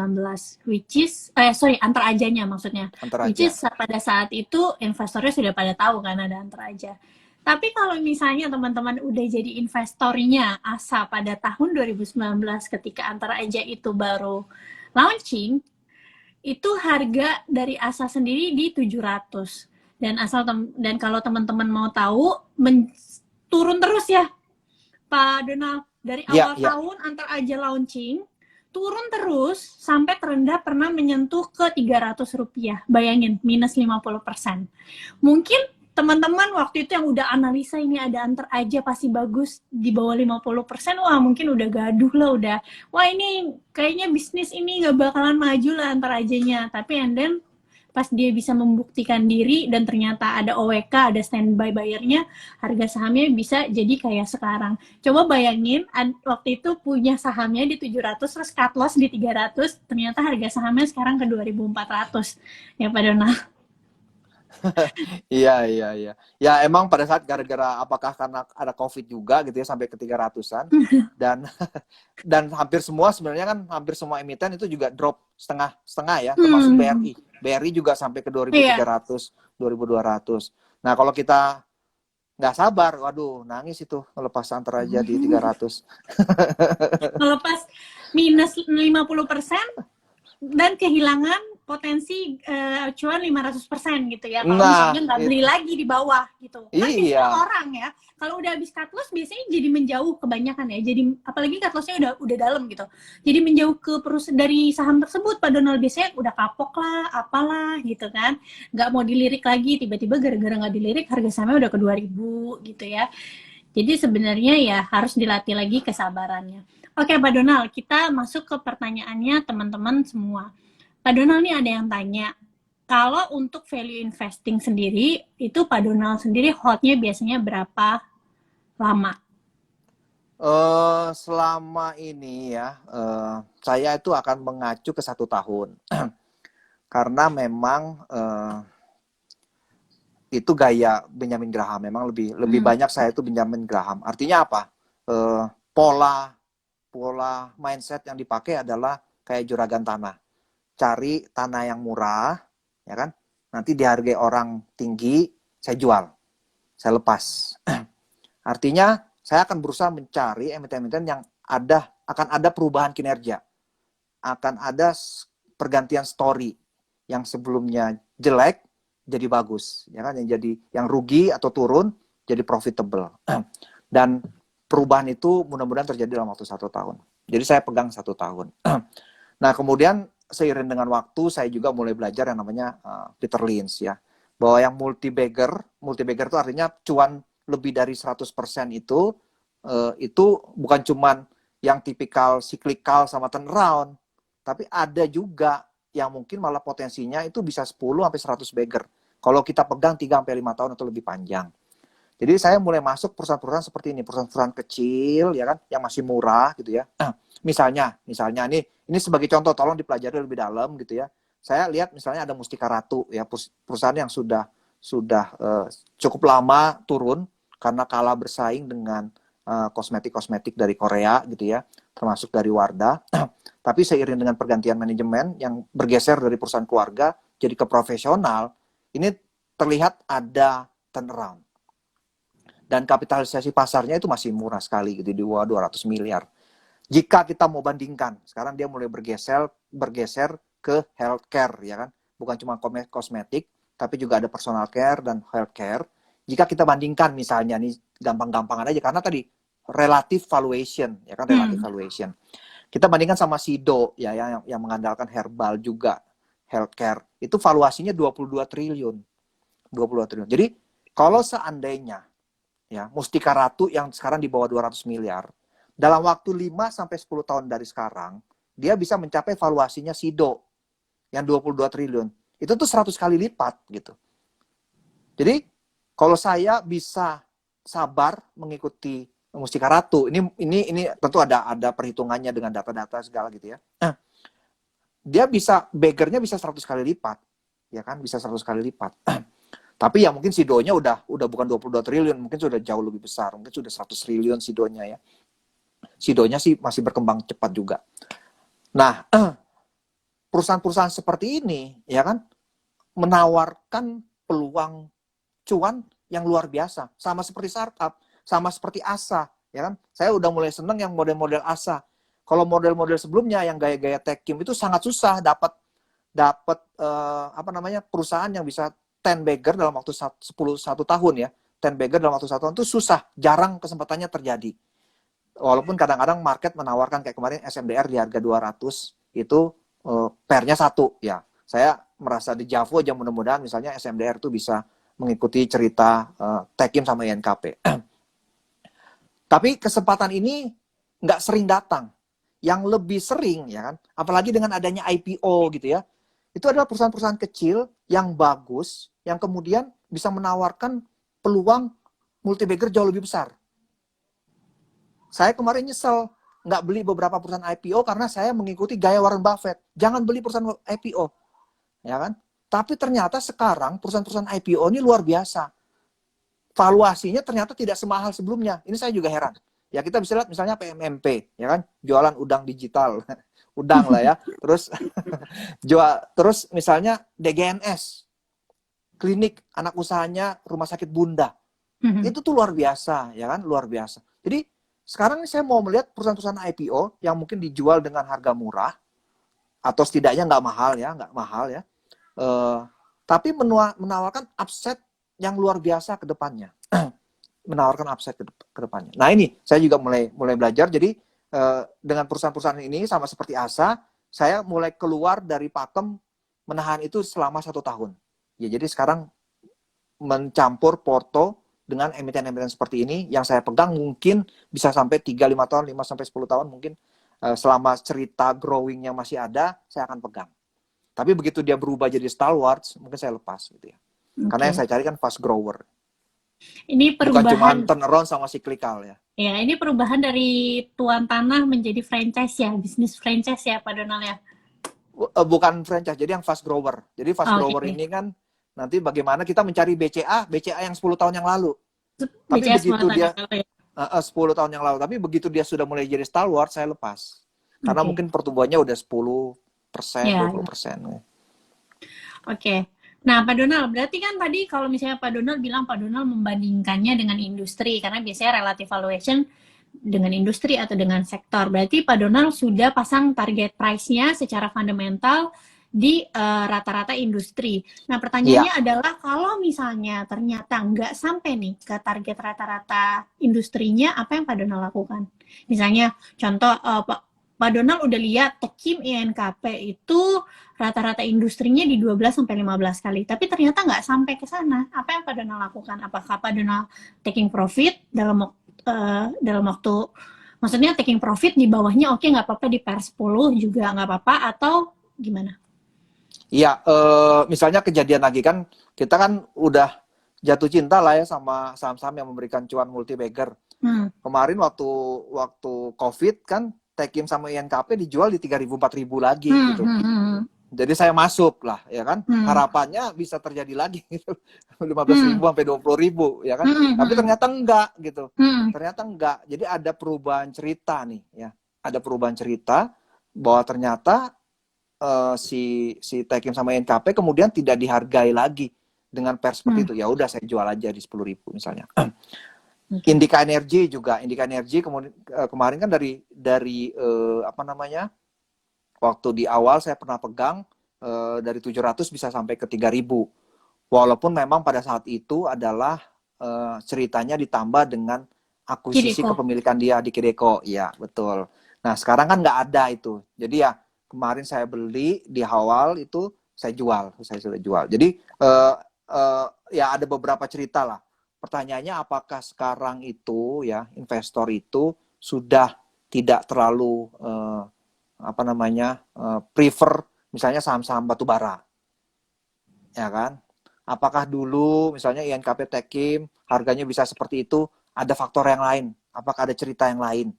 which is, Antar Ajanya maksudnya. Which is pada saat itu investornya sudah pada tahu kan ada Antar Aja. Tapi kalau misalnya teman-teman udah jadi investornya ASA pada tahun 2019 ketika Antar Aja itu baru launching, itu harga dari ASA sendiri di 700. Dan kalau teman-teman mau tahu, turun terus ya Pak Donald, dari awal tahun Antar Aja launching turun terus sampai terendah pernah menyentuh ke Rp300. Bayangin, minus 50%. Mungkin teman-teman waktu itu yang udah analisa ini ada Antar Aja pasti bagus di bawah 50%, wah mungkin udah gaduh lah, udah wah ini kayaknya bisnis ini gak bakalan maju lah Antar Ajanya. Tapi and then pas dia bisa membuktikan diri dan ternyata ada OWK, ada standby bayarnya, harga sahamnya bisa jadi kayak sekarang. Coba bayangin, waktu itu punya sahamnya di 700, terus cut loss di 300, ternyata harga sahamnya sekarang ke 2.400. Ya Pak Donald. Iya. Ya emang pada saat gara-gara apakah karena ada COVID juga gitu ya sampai ke 300-an dan hampir semua emiten itu juga drop setengah ya, termasuk BRI. BRI juga sampai ke 2.300, 2.200. Nah, kalau kita nggak sabar, waduh, nangis itu melepas Antar Aja di 300. Melepas minus 50% dan kehilangan potensi cuan 500% gitu ya. Kalau misalnya nggak beli lagi di bawah gitu. Kan biasanya orang ya, kalau udah habis cut loss biasanya jadi menjauh kebanyakan ya. Jadi apalagi cut lossnya udah dalam gitu. Jadi menjauh dari saham tersebut, Pak Donald, biasanya udah kapok lah, apalah gitu kan. Nggak mau dilirik lagi, tiba-tiba gara-gara nggak dilirik harga sahamnya udah ke 2.000 gitu ya. Jadi sebenarnya ya harus dilatih lagi kesabarannya. Oke Pak Donald, kita masuk ke pertanyaannya teman-teman semua. Pak Donald nih ada yang tanya, kalau untuk value investing sendiri, itu Pak Donald sendiri holdnya biasanya berapa lama? Selama ini ya, saya itu akan mengacu ke 1 tahun. Karena memang itu gaya Benjamin Graham, memang lebih banyak saya itu Benjamin Graham. Artinya apa? Pola mindset yang dipakai adalah kayak juragan tanah. Cari tanah yang murah, ya kan? Nanti dihargai orang tinggi, saya jual, saya lepas. Artinya saya akan berusaha mencari emiten-emiten yang akan ada perubahan kinerja, akan ada pergantian story yang sebelumnya jelek jadi bagus, ya kan? Yang rugi atau turun jadi profitable. Dan perubahan itu mudah-mudahan terjadi dalam waktu 1 tahun. Jadi saya pegang 1 tahun. Nah kemudian seiring dengan waktu saya juga mulai belajar yang namanya Peter Lynch ya, bahwa yang multi bagger itu artinya cuan lebih dari 100% itu bukan cuman yang tipikal cyclical sama turnaround, tapi ada juga yang mungkin malah potensinya itu bisa 10-100 bagger kalau kita pegang 3-5 tahun atau lebih panjang. Jadi saya mulai masuk perusahaan-perusahaan seperti ini, perusahaan-perusahaan kecil ya kan, yang masih murah gitu ya. Misalnya ini sebagai contoh, tolong dipelajari lebih dalam gitu ya. Saya lihat misalnya ada Mustika Ratu ya, perusahaan yang sudah cukup lama turun karena kalah bersaing dengan kosmetik dari Korea gitu ya, termasuk dari Wardah. Tapi seiring dengan pergantian manajemen yang bergeser dari perusahaan keluarga jadi ke profesional, ini terlihat ada turnaround. Dan kapitalisasi pasarnya itu masih murah sekali gitu, di bawah 200 miliar. Jika kita mau bandingkan, sekarang dia mulai bergeser ke healthcare ya kan, bukan cuma kosmetik, tapi juga ada personal care dan healthcare. Jika kita bandingkan misalnya nih, gampang-gampangan aja karena tadi relative valuation ya kan, relative valuation. Kita bandingkan sama Sido ya yang mengandalkan herbal juga, healthcare. Itu valuasinya 22 triliun. 22 triliun. Jadi kalau seandainya ya Mustika Ratu yang sekarang di bawah 200 miliar, dalam waktu 5 sampai 10 tahun dari sekarang, dia bisa mencapai valuasinya Sido yang 22 triliun. Itu tuh 100 kali lipat gitu. Jadi kalau saya bisa sabar mengikuti Mustika Ratu, ini tentu ada perhitungannya dengan data-data segala gitu ya. Dia bisa beggarnya bisa 100 kali lipat, ya kan? Bisa 100 kali lipat. Tapi ya mungkin Sidonya udah bukan 22 triliun, mungkin sudah jauh lebih besar, mungkin sudah 100 triliun Sidonya ya. Sidonya sih masih berkembang cepat juga. Nah, perusahaan-perusahaan seperti ini ya kan menawarkan peluang cuan yang luar biasa, sama seperti startup, sama seperti Asa, ya kan? Saya udah mulai seneng yang model-model Asa. Kalau model-model sebelumnya yang gaya-gaya Techim itu sangat susah dapat perusahaan yang bisa 10 bagger dalam waktu 1 tahun ya. 10 bagger dalam waktu 1 tahun itu susah, jarang kesempatannya terjadi. Walaupun kadang-kadang market menawarkan kayak kemarin SMDR di harga 200 itu pairnya 1 ya. Saya merasa di Javo aja mudah-mudahan misalnya SMDR itu bisa mengikuti cerita Techim sama INKP. Tapi kesempatan ini nggak sering datang. Yang lebih sering ya kan, apalagi dengan adanya IPO gitu ya, itu adalah perusahaan-perusahaan kecil yang bagus, yang kemudian bisa menawarkan peluang multi-bagger jauh lebih besar. Saya kemarin nyesel nggak beli beberapa perusahaan IPO karena saya mengikuti gaya Warren Buffett. Jangan beli perusahaan IPO, ya kan? Tapi ternyata sekarang perusahaan-perusahaan IPO ini luar biasa. Valuasinya ternyata tidak semahal sebelumnya. Ini saya juga heran. Ya kita bisa lihat misalnya PMMP, ya kan? Jualan udang digital. Udang lah ya. Terus misalnya DGNS, klinik anak usahanya rumah sakit Bunda. Itu tuh luar biasa, ya kan? Luar biasa. Jadi sekarang saya mau melihat perusahaan-perusahaan IPO yang mungkin dijual dengan harga murah atau setidaknya nggak mahal ya. Tapi menawarkan upside yang luar biasa ke depannya. Menawarkan upside ke depannya. Nah ini saya juga mulai belajar. Jadi dengan perusahaan-perusahaan ini sama seperti Asa, saya mulai keluar dari pakem menahan itu selama 1 tahun. Ya jadi sekarang mencampur porto dengan emiten-emiten seperti ini yang saya pegang mungkin bisa sampai 3-5 tahun, 5 sampai 10 tahun mungkin selama cerita growing-nya masih ada, saya akan pegang. Tapi begitu dia berubah jadi stalwarts, mungkin saya lepas gitu ya. Okay. Karena yang saya cari kan fast grower. Ini perubahan. Bukan cuma turnaround sama cyclical ya. Ya, ini perubahan dari tuan tanah menjadi franchise ya, bisnis franchise ya Pak Donald ya? Bukan franchise, jadi yang fast grower. Jadi fast grower ini kan nanti bagaimana kita mencari BCA yang 10 tahun yang lalu. Tapi begitu dia 10 tahun yang lalu, tapi begitu dia sudah mulai jadi stalwart, saya lepas. Karena mungkin pertumbuhannya udah 10%, 20%. Oke. Nah, Pak Donald, berarti kan tadi kalau misalnya Pak Donald bilang Pak Donald membandingkannya dengan industri, karena biasanya relative valuation dengan industri atau dengan sektor. Berarti Pak Donald sudah pasang target price-nya secara fundamental di rata-rata industri. Nah, pertanyaannya adalah kalau misalnya ternyata nggak sampai nih ke target rata-rata industrinya, apa yang Pak Donald lakukan? Misalnya, contoh Pak Donald udah lihat Techim INKP itu rata-rata industrinya di 12-15 kali, tapi ternyata nggak sampai ke sana. Apa yang Pak Donald lakukan? Apakah Pak Donald taking profit dalam waktu, maksudnya taking profit di bawahnya oke, nggak apa-apa, di per 10 juga nggak apa-apa, atau gimana? Iya, misalnya kejadian lagi kan, kita kan udah jatuh cinta lah ya sama saham-saham yang memberikan cuan multi-bagger. Kemarin waktu COVID kan, Techim sama INKP dijual di 3.000-4.000 lagi gitu. Jadi saya masuk lah, ya kan. Harapannya bisa terjadi lagi gitu. 15.000 sampai 20.000, ya kan. Tapi ternyata enggak gitu. Ternyata enggak. Jadi ada perubahan cerita nih, ya. Ada perubahan cerita bahwa ternyata si Techim sama INKP kemudian tidak dihargai lagi dengan per seperti itu. Ya udah saya jual aja di 10.000 misalnya. Indika Energy juga, kemarin kan dari waktu di awal saya pernah pegang dari 700 bisa sampai ke 3.000. Walaupun memang pada saat itu adalah ceritanya ditambah dengan akuisisi kepemilikan dia di Kideko. Ya, betul. Nah, sekarang kan nggak ada itu. Jadi ya kemarin saya beli di awal itu saya sudah jual. Jadi ya ada beberapa cerita lah. Pertanyaannya apakah sekarang itu ya investor itu sudah tidak terlalu prefer misalnya saham-saham batu bara, ya kan? Apakah dulu misalnya INKP Tekim harganya bisa seperti itu? Ada faktor yang lain? Apakah ada cerita yang lain?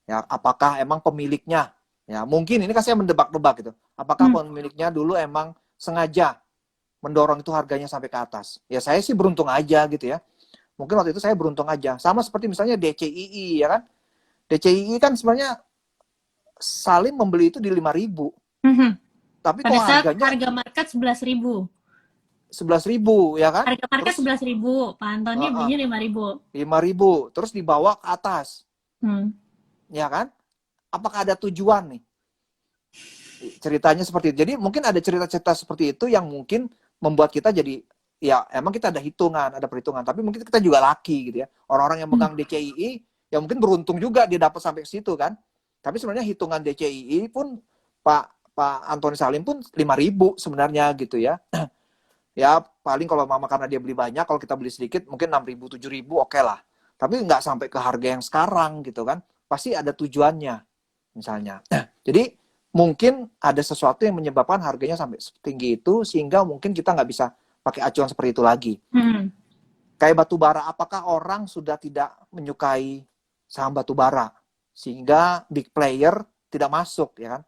Ya, apakah emang pemiliknya? Ya, mungkin ini kan saya mendebak-debak gitu. Apakah pemiliknya dulu emang sengaja mendorong itu harganya sampai ke atas? Ya saya sih beruntung aja gitu ya. Mungkin waktu itu saya beruntung aja. Sama seperti misalnya DCII ya kan. DCII kan sebenarnya Salim membeli itu di 5.000. Tapi Pada kok saat harganya harga market 11.000. 11.000 ya kan? Harga market Terus 11.000, Pak Antoni belinya 5.000. 5.000 terus dibawa ke atas. Hmm. Ya kan? Apakah ada tujuan nih? Ceritanya seperti itu. Jadi mungkin ada cerita-cerita seperti itu yang mungkin membuat kita jadi ya emang kita ada hitungan, ada perhitungan, tapi mungkin kita juga laki gitu ya. Orang-orang yang megang DCII ya mungkin beruntung juga dia dapat sampai ke situ kan. Tapi sebenarnya hitungan DCII pun Pak Antoni Salim pun 5.000 sebenarnya gitu ya. Ya paling kalau mama karena dia beli banyak, kalau kita beli sedikit mungkin 6.000 7.000 oke lah. Tapi nggak sampai ke harga yang sekarang gitu kan. Pasti ada tujuannya misalnya. Jadi mungkin ada sesuatu yang menyebabkan harganya sampai setinggi itu sehingga mungkin kita nggak bisa pakai acuan seperti itu lagi. Kayak batu bara, apakah orang sudah tidak menyukai saham batu bara sehingga big player tidak masuk ya kan?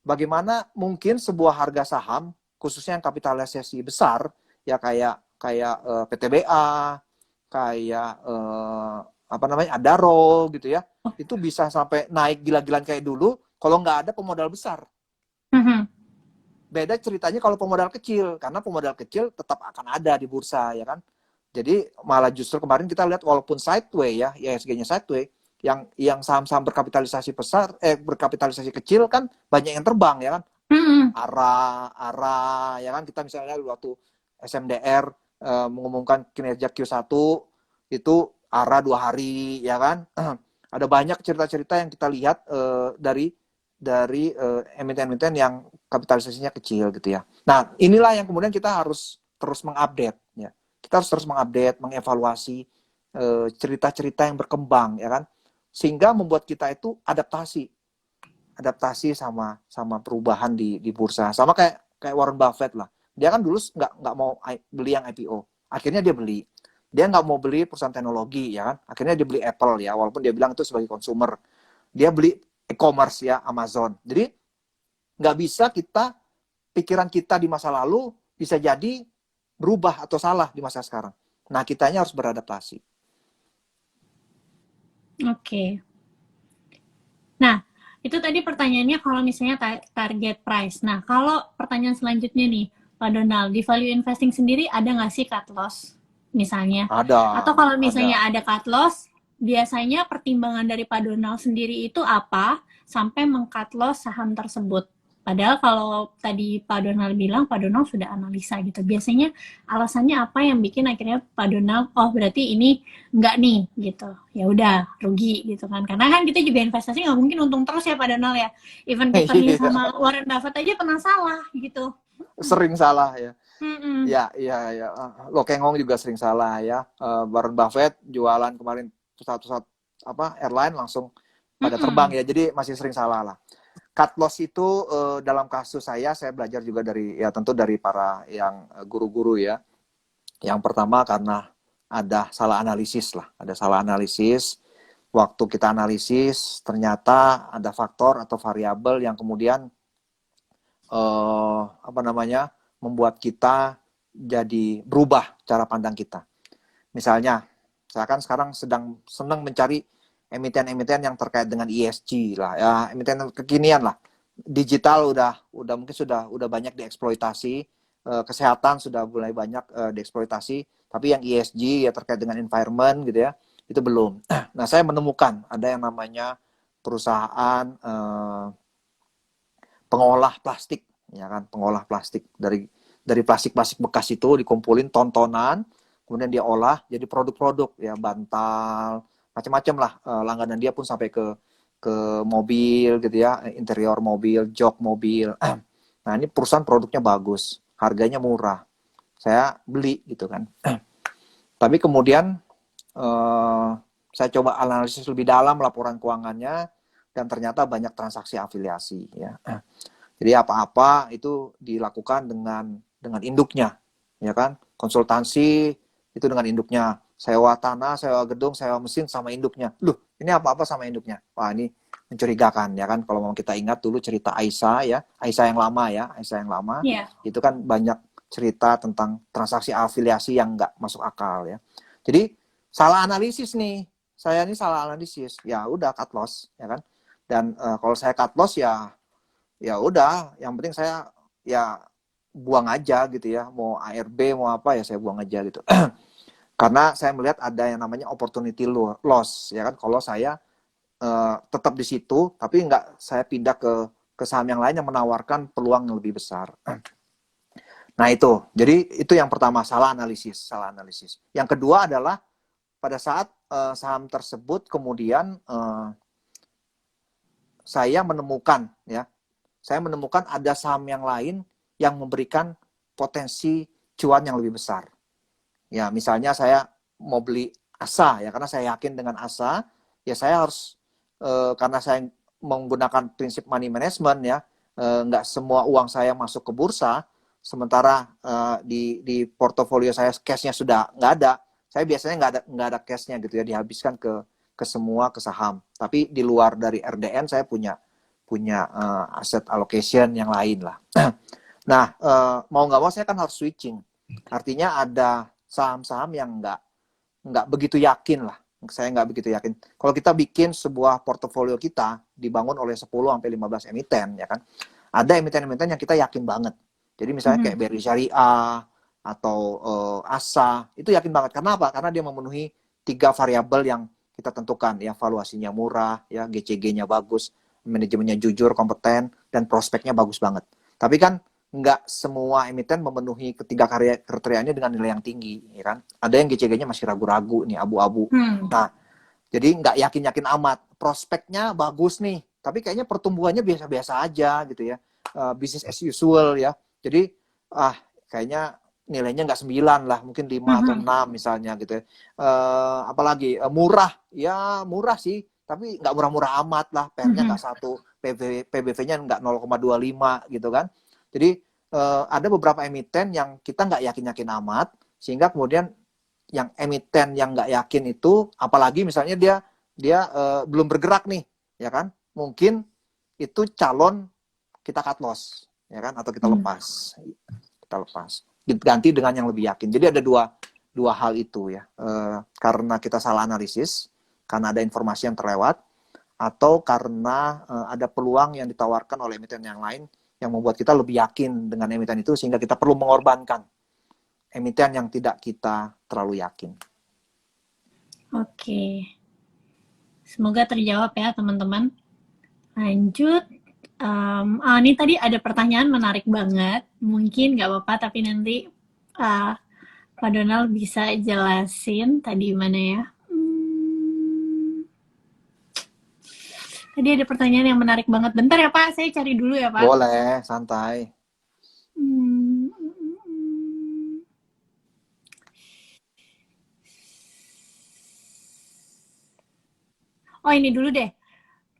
Bagaimana mungkin sebuah harga saham khususnya yang kapitalisasi besar ya kayak PTBA, kayak Adaro gitu ya, itu bisa sampai naik gila-gilaan kayak dulu kalau nggak ada pemodal besar. Beda ceritanya kalau pemodal kecil, karena pemodal kecil tetap akan ada di bursa ya kan. Jadi malah justru kemarin kita lihat walaupun sideway ya, IHSG-nya sideway, yang saham-saham berkapitalisasi besar, berkapitalisasi kecil kan banyak yang terbang ya kan. ARA ya kan, kita misalnya waktu SMDR mengumumkan kinerja Q1 itu ARA 2 hari ya kan. Ada banyak cerita-cerita yang kita lihat dari emiten-emiten yang kapitalisasinya kecil gitu ya. Nah, inilah yang kemudian kita harus terus mengupdate ya. Kita harus terus mengupdate, mengevaluasi cerita-cerita yang berkembang ya kan. Sehingga membuat kita itu adaptasi sama perubahan di bursa. Sama kayak Warren Buffett lah. Dia kan dulu nggak mau beli yang IPO. Akhirnya dia beli. Dia nggak mau beli perusahaan teknologi ya kan. Akhirnya dia beli Apple ya, walaupun dia bilang itu sebagai consumer. Dia beli e-commerce ya, Amazon. Jadi nggak bisa pikiran kita di masa lalu bisa jadi berubah atau salah di masa sekarang. Nah, kitanya harus beradaptasi. Oke. Nah, itu tadi pertanyaannya kalau misalnya target price. Nah, kalau pertanyaan selanjutnya nih, Pak Donald, di value investing sendiri ada nggak sih cut loss misalnya? Ada. Atau kalau misalnya ada cut loss, biasanya pertimbangan dari Pak Donald sendiri itu apa sampai meng-cut loss saham tersebut? Padahal kalau tadi Pak Donald bilang, Pak Donald sudah analisa gitu. Biasanya alasannya apa yang bikin akhirnya Pak Donald, oh berarti ini enggak nih gitu. Ya udah rugi gitu kan. Karena kan kita juga investasi nggak mungkin untung terus ya Pak Donald ya. Even Peter Lee sama Warren Buffett aja pernah salah gitu. Sering salah ya. Ya. Lo Kengong juga sering salah ya. Warren Buffett jualan kemarin pesawat airline langsung pada terbang ya. Jadi masih sering salah lah. Cut loss itu dalam kasus saya belajar juga tentu dari para yang guru-guru ya. Yang pertama karena ada salah analisis lah. Ada salah analisis. Waktu kita analisis ternyata ada faktor atau variabel yang kemudian membuat kita jadi berubah cara pandang kita. Misalnya, saya kan sekarang sedang senang mencari emiten-emiten yang terkait dengan ESG lah, ya emiten kekinian lah. Digital udah mungkin sudah banyak dieksploitasi, kesehatan sudah mulai banyak dieksploitasi, tapi yang ESG ya terkait dengan environment gitu ya, itu belum. Nah, saya menemukan ada yang namanya perusahaan pengolah plastik, ya kan, pengolah plastik dari plastik bekas itu dikumpulin tontonan, kemudian dia olah jadi produk-produk ya, bantal, macam-macam lah, langganan dia pun sampai ke ke mobil gitu ya, interior mobil, jok mobil. Nah, ini perusahaan produknya bagus, harganya murah. Saya beli gitu kan. Tapi kemudian saya coba analisis lebih dalam laporan keuangannya dan ternyata banyak transaksi afiliasi ya. Jadi apa-apa itu dilakukan dengan induknya, ya kan? Konsultansi itu dengan induknya, sewa tanah, sewa gedung, sewa mesin sama induknya. Loh, ini apa-apa sama induknya. Wah, ini mencurigakan ya kan. Kalau mau kita ingat dulu cerita Aisyah ya, Aisyah yang lama ya, Aisyah yang lama, Iya. itu kan banyak cerita tentang transaksi afiliasi yang nggak masuk akal ya. Jadi salah analisis nih, saya ini salah analisis. Ya udah cut loss ya kan. Dan kalau saya cut loss ya udah, yang penting saya ya buang aja gitu ya, mau ARB mau apa ya saya buang aja gitu. Karena saya melihat ada yang namanya opportunity loss ya kan, kalau saya tetap di situ tapi nggak saya pindah ke saham yang lain yang menawarkan peluang yang lebih besar. Nah itu, jadi itu yang pertama, salah analisis, salah analisis. Yang kedua adalah pada saat saham tersebut kemudian saya menemukan ada saham yang lain yang memberikan potensi cuan yang lebih besar. Ya, misalnya saya mau beli ASA ya, karena saya yakin dengan ASA, ya saya harus karena saya menggunakan prinsip money management ya, nggak semua uang saya masuk ke bursa, sementara di portofolio saya cashnya sudah nggak ada. Saya biasanya nggak ada cashnya gitu ya, dihabiskan ke semua ke saham. Tapi di luar dari RDN saya punya asset allocation yang lain lah. Nah, mau nggak mau saya kan harus switching. Artinya ada saham-saham yang nggak begitu yakin lah. Saya nggak begitu yakin. Kalau kita bikin sebuah portofolio kita dibangun oleh 10-15 emiten, ya kan. Ada emiten-emiten yang kita yakin banget. Jadi misalnya kayak BRI Syariah atau ASA, itu yakin banget. Karena apa? Karena dia memenuhi 3 variabel yang kita tentukan. Ya, valuasinya murah, ya GCG-nya bagus, manajemennya jujur, kompeten, dan prospeknya bagus banget. Tapi kan nggak semua emiten memenuhi ketiga kriterianya dengan nilai yang tinggi, ya kan? Ada yang GCG-nya masih ragu-ragu nih, abu-abu. Nah, jadi nggak yakin-yakin amat. Prospeknya bagus nih, tapi kayaknya pertumbuhannya biasa-biasa aja gitu ya. Business as usual ya. Jadi kayaknya nilainya nggak 9 lah, mungkin 5 atau 6 misalnya gitu ya. Apalagi murah, ya murah sih, tapi nggak murah-murah amat lah. PR-nya nggak 1, PBV-nya nggak 0,25 gitu kan. Jadi ada beberapa emiten yang kita nggak yakin-yakin amat, sehingga kemudian yang emiten yang nggak yakin itu, apalagi misalnya dia belum bergerak nih, ya kan? Mungkin itu calon kita cut loss, ya kan? Atau kita lepas, ganti dengan yang lebih yakin. Jadi ada dua hal itu ya, karena kita salah analisis, karena ada informasi yang terlewat, atau karena ada peluang yang ditawarkan oleh emiten yang lain yang membuat kita lebih yakin dengan emiten itu, sehingga kita perlu mengorbankan emiten yang tidak kita terlalu yakin. Oke. Semoga terjawab ya teman-teman. Lanjut. Ini tadi ada pertanyaan menarik banget. Mungkin nggak apa-apa, tapi nanti Pak Donald bisa jelasin tadi mana ya. Tadi ada pertanyaan yang menarik banget. Bentar ya Pak, saya cari dulu ya Pak. Boleh, santai. Oh ini dulu deh.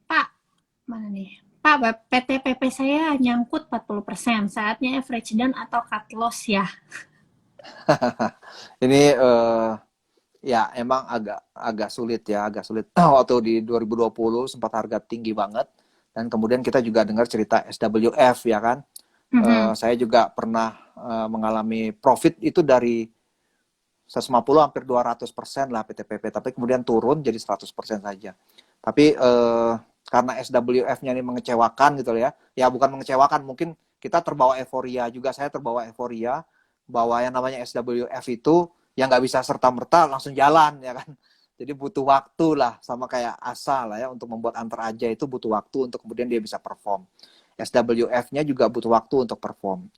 Pak, mana nih? Pak, PTPP saya nyangkut 40%. Saatnya average down atau cut loss ya? Ini ya emang agak sulit ya, agak sulit. Waktu di 2020 sempat harga tinggi banget, dan kemudian kita juga dengar cerita SWF ya kan. Saya juga pernah mengalami profit itu dari 150 hampir 200% lah PTPP, tapi kemudian turun jadi 100% saja. Tapi karena SWF-nya ini mengecewakan gitu ya. Ya bukan mengecewakan, mungkin kita terbawa euforia juga, saya terbawa euforia bahwa yang namanya SWF itu yang nggak bisa serta-merta langsung jalan ya kan. Jadi butuh waktu lah, sama kayak ASA lah ya, untuk membuat antar aja itu butuh waktu untuk kemudian dia bisa perform. SWF-nya juga butuh waktu untuk perform.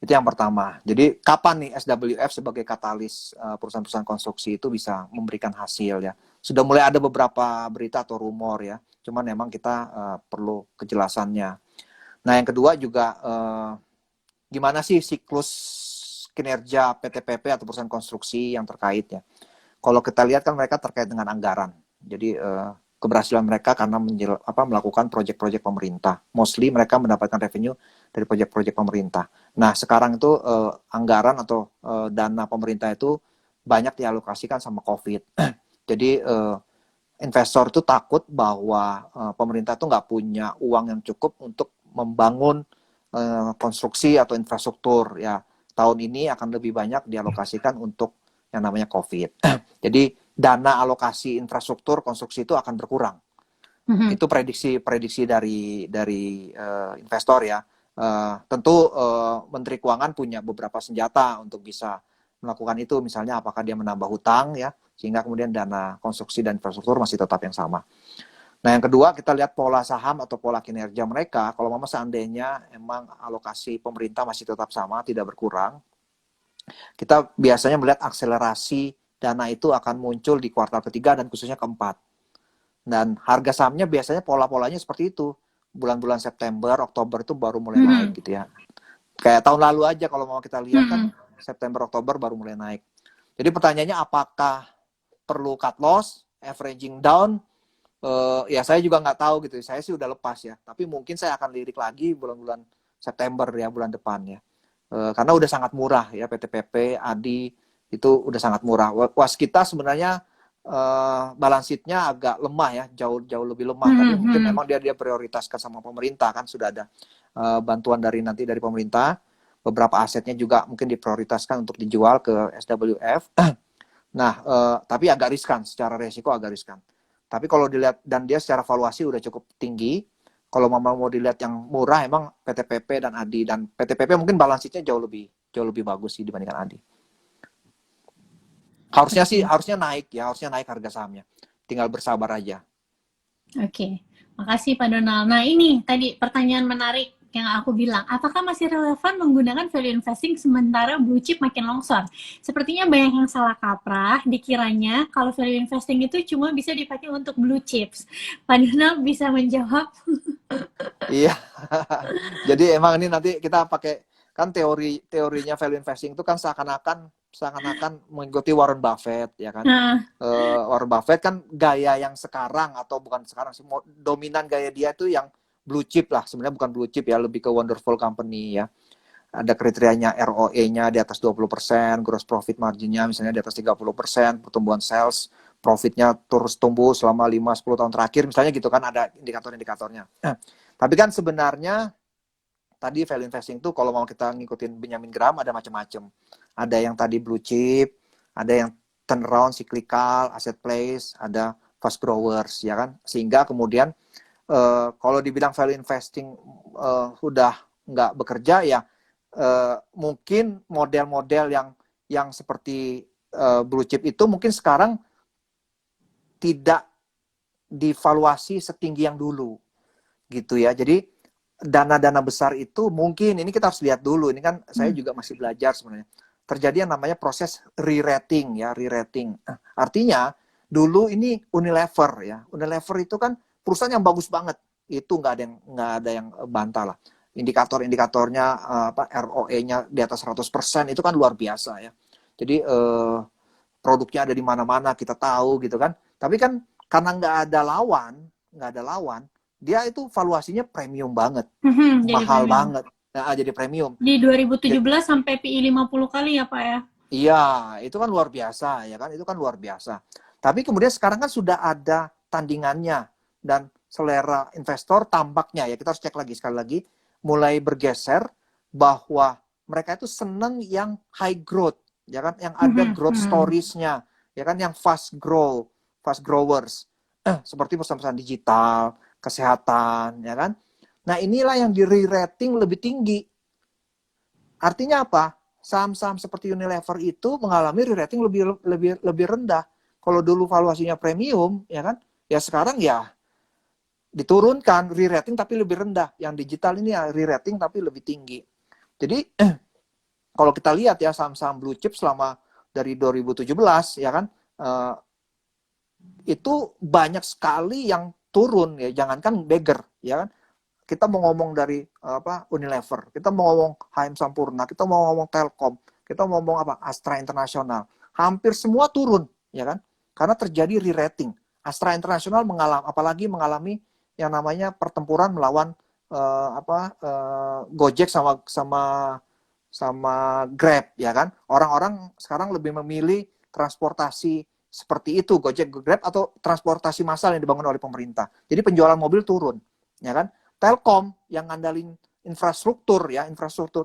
Itu yang pertama. Jadi kapan nih SWF sebagai katalis perusahaan-perusahaan konstruksi itu bisa memberikan hasil ya? Sudah mulai ada beberapa berita atau rumor ya, cuman memang kita perlu kejelasannya. Nah, yang kedua juga gimana sih siklus kinerja PT PP atau perusahaan konstruksi yang terkait ya. Kalau kita lihat kan mereka terkait dengan anggaran. Jadi keberhasilan mereka karena melakukan proyek-proyek pemerintah. Mostly mereka mendapatkan revenue dari proyek-proyek pemerintah. Nah, sekarang itu anggaran atau dana pemerintah itu banyak dialokasikan sama COVID. Jadi investor itu takut bahwa pemerintah itu nggak punya uang yang cukup untuk membangun konstruksi atau infrastruktur ya. Tahun ini akan lebih banyak dialokasikan untuk yang namanya COVID. Jadi dana alokasi infrastruktur konstruksi itu akan berkurang. Itu prediksi dari investor ya. Tentu Menteri Keuangan punya beberapa senjata untuk bisa melakukan itu, misalnya apakah dia menambah hutang ya, sehingga kemudian dana konstruksi dan infrastruktur masih tetap yang sama. Nah, yang kedua kita lihat pola saham atau pola kinerja mereka. Kalau memang seandainya emang alokasi pemerintah masih tetap sama, tidak berkurang, kita biasanya melihat akselerasi dana itu akan muncul di kuartal ketiga dan khususnya keempat. Dan harga sahamnya biasanya pola-polanya seperti itu. Bulan-bulan September, Oktober itu baru mulai naik gitu ya. Kayak tahun lalu aja kalau mau kita lihat kan September, Oktober baru mulai naik. Jadi pertanyaannya apakah perlu cut loss, averaging down? Ya saya juga nggak tahu gitu. Saya sih udah lepas ya. Tapi mungkin saya akan lirik lagi bulan-bulan September ya, bulan depan ya. Karena udah sangat murah ya, PT PP, ADI itu udah sangat murah. Waskita sebenarnya balance sheet-nya agak lemah ya, jauh lebih lemah. Tapi mungkin memang dia prioritaskan sama pemerintah kan, sudah ada bantuan dari pemerintah. Beberapa asetnya juga mungkin diprioritaskan untuk dijual ke SWF. Nah, tapi agak riskan, secara resiko agak riskan. Tapi kalau dilihat, dan dia secara valuasi udah cukup tinggi. Kalau mau dilihat yang murah, emang PT PP dan ADI. Dan PT PP mungkin balance sheet-nya jauh lebih bagus sih dibandingkan ADI. Harusnya naik ya, harusnya naik harga sahamnya. Tinggal bersabar aja. Oke, makasih Pak Donald. Nah ini tadi pertanyaan menarik yang aku bilang, apakah masih relevan menggunakan value investing sementara blue chip makin longsor? Sepertinya banyak yang salah kaprah, dikiranya kalau value investing itu cuma bisa dipakai untuk blue chips. Pak Donald bisa menjawab? Iya, jadi emang ini nanti kita pakai, kan teorinya value investing itu kan seakan-akan mengikuti Warren Buffett ya kan. Warren Buffett kan gaya yang sekarang, atau bukan sekarang sih, dominan gaya dia itu yang blue chip lah, sebenarnya bukan blue chip ya, lebih ke wonderful company ya. Ada kriterianya ROE-nya di atas 20%, gross profit margin-nya misalnya di atas 30%, pertumbuhan sales, profit-nya terus tumbuh selama 5-10 tahun terakhir, misalnya gitu kan, ada indikator-indikatornya. Tapi kan sebenarnya tadi value investing tuh kalau mau kita ngikutin Benjamin Graham ada macam-macam. Ada yang tadi blue chip, ada yang turnaround, cyclical, asset plays, ada fast growers ya kan. Sehingga kemudian kalau dibilang value investing udah nggak bekerja ya, mungkin model-model yang seperti blue chip itu mungkin sekarang tidak divaluasi setinggi yang dulu gitu ya. Jadi dana-dana besar itu mungkin, ini kita harus lihat dulu, ini kan saya juga masih belajar sebenarnya, terjadi yang namanya proses re-rating ya, re-rating. Artinya dulu ini Unilever ya, Unilever itu kan perusahaan yang bagus banget, itu nggak ada yang bantah lah. Indikator-indikatornya ROE-nya di atas 100% itu kan luar biasa ya. Jadi produknya ada di mana-mana, kita tahu gitu kan. Tapi kan karena nggak ada lawan, dia itu valuasinya premium banget, mahal banget. Nah, jadi premium. Di 2017 sampai PI 50 kali ya Pak ya? Iya, itu kan luar biasa ya kan, itu kan luar biasa. Tapi kemudian sekarang kan sudah ada tandingannya, dan selera investor tampaknya ya, kita harus cek lagi sekali lagi, mulai bergeser bahwa mereka itu seneng yang high growth, ya kan, yang ada growth stories-nya, ya kan, yang fast growers, seperti perusahaan-perusahaan digital, kesehatan, ya kan. Nah, inilah yang di re-rating lebih tinggi. Artinya apa? Saham-saham seperti Unilever itu mengalami re-rating lebih rendah. Kalau dulu valuasinya premium, ya kan? Ya sekarang ya diturunkan re-rating tapi lebih rendah. Yang digital ini ya re-rating tapi lebih tinggi. Jadi kalau kita lihat ya saham-saham blue chip selama dari 2017 ya kan, itu banyak sekali yang turun ya, jangankan Bagger ya kan. Kita mau ngomong dari Unilever, kita mau ngomong HM Sampurna, kita mau ngomong Telkom, kita mau ngomong Astra International, hampir semua turun ya kan, karena terjadi re-rating. Astra International apalagi mengalami yang namanya pertempuran melawan Gojek sama Grab ya kan. Orang-orang sekarang lebih memilih transportasi seperti itu, Gojek, Grab, atau transportasi massal yang dibangun oleh pemerintah. Jadi penjualan mobil turun, ya kan? Telkom yang ngandalin infrastruktur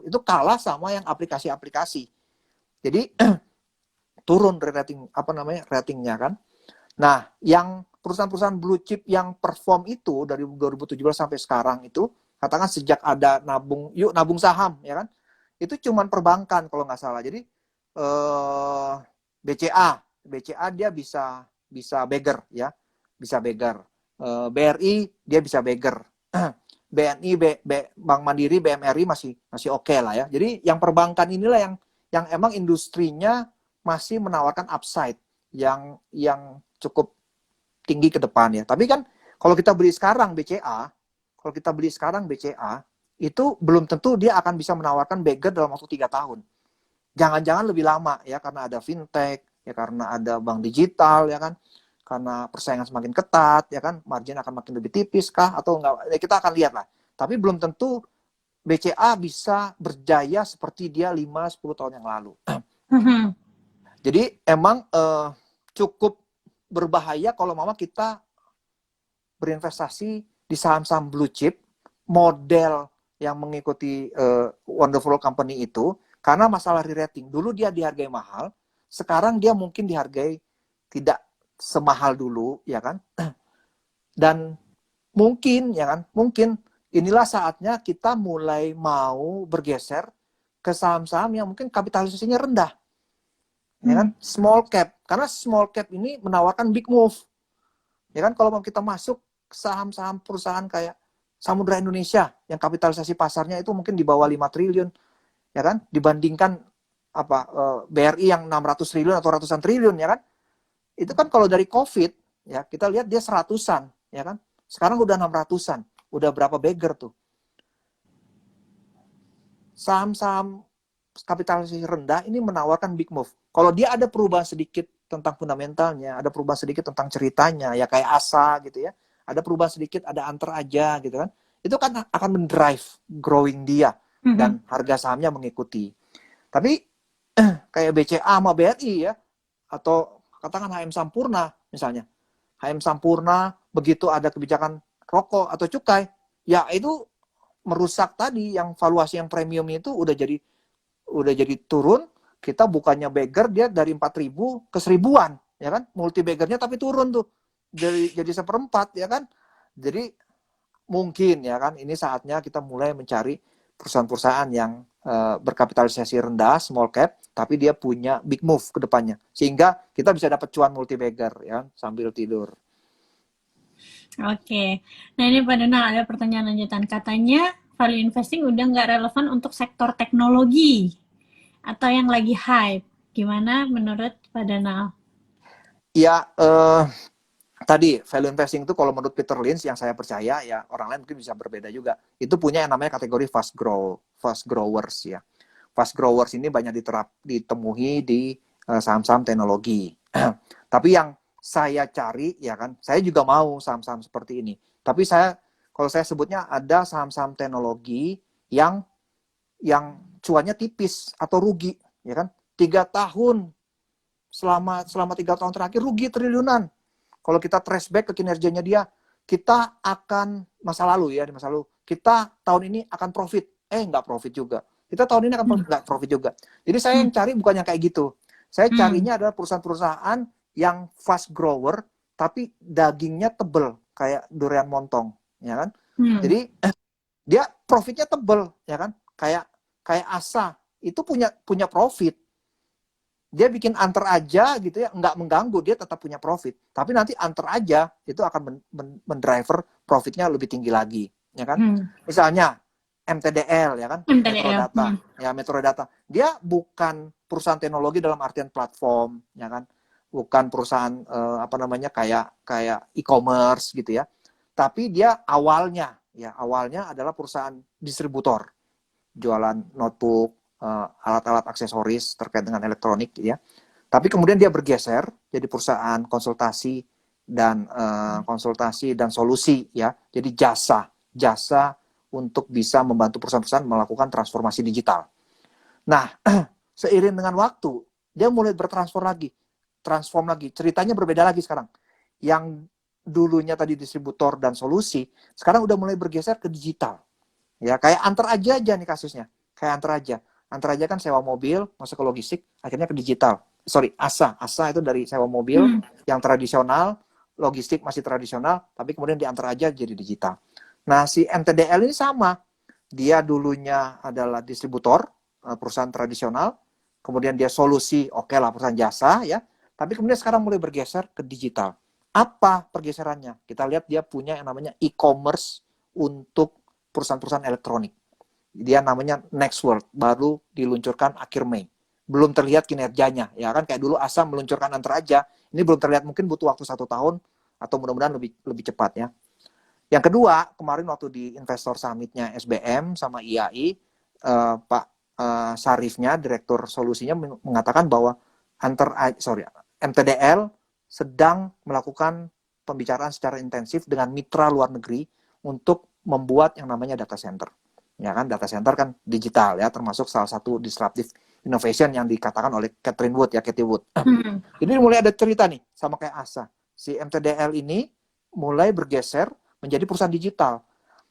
itu kalah sama yang aplikasi-aplikasi. Jadi turun ratingnya kan. Nah, yang perusahaan-perusahaan blue chip yang perform itu dari 2017 sampai sekarang itu, katakan sejak ada nabung saham, ya kan? Itu cuman perbankan kalau nggak salah. Jadi BCA dia bisa beggar ya, bisa beggar. BRI dia bisa beggar. BNI, Bank Mandiri, BMRI masih oke lah ya. Jadi yang perbankan inilah yang emang industrinya masih menawarkan upside yang cukup tinggi ke depan ya. Tapi kan kalau kita beli sekarang BCA itu belum tentu dia akan bisa menawarkan beggar dalam waktu 3 tahun. Jangan-jangan lebih lama ya, karena ada fintech, ya karena ada bank digital ya kan, karena persaingan semakin ketat ya kan, margin akan makin lebih tipis kah atau enggak, ya kita akan lihat lah. Tapi belum tentu BCA bisa berjaya seperti dia 5-10 tahun yang lalu. Jadi emang cukup berbahaya kalau kita berinvestasi di saham-saham blue chip model yang mengikuti wonderful company itu, karena masalah re-rating. Dulu dia dihargai mahal, sekarang dia mungkin dihargai tidak semahal dulu, ya kan? Dan mungkin inilah saatnya kita mulai mau bergeser ke saham-saham yang mungkin kapitalisasinya rendah. Ya kan? Small cap. Karena small cap ini menawarkan big move. Ya kan, kalau mau kita masuk ke saham-saham perusahaan kayak Samudra Indonesia yang kapitalisasi pasarnya itu mungkin di bawah 5 triliun, ya kan, dibandingkan BRI yang 600 triliun atau ratusan triliun, ya kan. Itu kan kalau dari Covid ya kita lihat dia 100-an, ya kan. Sekarang udah 600-an. Udah berapa beggar tuh. Saham-saham kapitalisasi rendah ini menawarkan big move. Kalau dia ada perubahan sedikit tentang fundamentalnya, ada perubahan sedikit tentang ceritanya, ya kayak ASA gitu ya, ada perubahan sedikit, ada antar aja gitu kan, itu kan akan mendrive growing dia dan harga sahamnya mengikuti. Tapi kayak BCA sama BRI ya, atau katakan HM Sampurna misalnya, HM Sampurna begitu ada kebijakan rokok atau cukai, ya itu merusak tadi yang valuasi yang premium itu udah jadi turun. Kita bukannya beggar, dia dari 4.000 ke 1.000-an, ya kan? Multi beggarnya tapi turun tuh. Jadi 1/4, ya kan? Jadi mungkin ya kan ini saatnya kita mulai mencari perusahaan-perusahaan yang berkapitalisasi rendah, small cap, tapi dia punya big move ke depannya. Sehingga kita bisa dapat cuan multi beggar ya sambil tidur. Oke. Nah, ini Pak Donald ada pertanyaan lanjutan. Katanya value investing udah nggak relevan untuk sektor teknologi atau yang lagi hype. Gimana menurut Pak Donald? Ya, tadi value investing itu kalau menurut Peter Lynch yang saya percaya, ya orang lain mungkin bisa berbeda juga. Itu punya yang namanya kategori fast growers ya. Fast growers ini banyak ditemui di saham-saham teknologi. Tapi yang saya cari ya kan, saya juga mau saham-saham seperti ini. Tapi kalau saya sebutnya ada saham-saham teknologi yang cuannya tipis atau rugi, ya kan? 3 tahun selama 3 tahun terakhir rugi triliunan. Kalau kita trace back ke kinerjanya dia, kita akan masa lalu kita tahun ini akan profit, nggak profit juga. Kita tahun ini akan nggak profit juga. Jadi saya yang cari bukan yang kayak gitu. Saya carinya adalah perusahaan-perusahaan yang fast grower, tapi dagingnya tebel kayak durian montong, ya kan? Jadi dia profitnya tebel, ya kan? Kayak ASA itu punya profit. Dia bikin antar aja gitu ya, nggak mengganggu, dia tetap punya profit. Tapi nanti antar aja itu akan mendriver profitnya lebih tinggi lagi, ya kan? Misalnya MTDL ya kan, Metrodata. Ya Metrodata. Dia bukan perusahaan teknologi dalam artian platform, ya kan? bukan perusahaan apa namanya kayak e-commerce gitu ya. Tapi dia awalnya adalah perusahaan distributor, jualan notebook, alat-alat aksesoris terkait dengan elektronik gitu ya. Tapi kemudian dia bergeser jadi perusahaan konsultasi dan solusi ya. Jadi jasa untuk bisa membantu perusahaan-perusahaan melakukan transformasi digital. Nah, seiring dengan waktu, dia mulai transform lagi. Ceritanya berbeda lagi sekarang. Yang dulunya tadi distributor dan solusi, sekarang udah mulai bergeser ke digital. Ya, kayak antar aja nih kasusnya. Kayak antar aja. Antar aja kan sewa mobil, masuk ke logistik, akhirnya ke digital. Sorry, ASA itu dari sewa mobil yang tradisional, logistik masih tradisional, tapi kemudian diantar aja jadi digital. Nah, si MTDL ini sama. Dia dulunya adalah distributor, perusahaan tradisional, kemudian dia solusi, oke lah perusahaan jasa ya, tapi kemudian sekarang mulai bergeser ke digital. Apa pergeserannya? Kita lihat dia punya yang namanya e-commerce untuk perusahaan-perusahaan elektronik. Dia namanya Nextworld, baru diluncurkan akhir Mei. Belum terlihat kinerjanya, ya kan? Kayak dulu ASA meluncurkan antar aja, ini belum terlihat, mungkin butuh waktu 1 tahun, atau mudah-mudahan lebih cepat ya. Yang kedua, kemarin waktu di Investor Summit-nya SBM sama IAI, Pak Sarifnya, Direktur Solusinya mengatakan bahwa MTDL sedang melakukan pembicaraan secara intensif dengan mitra luar negeri untuk membuat yang namanya data center. Ya kan, data center kan digital ya, termasuk salah satu disruptive innovation yang dikatakan oleh Catherine Wood ya, Cathy Wood. Jadi mulai ada cerita nih sama kayak ASA. Si MTDL ini mulai bergeser menjadi perusahaan digital.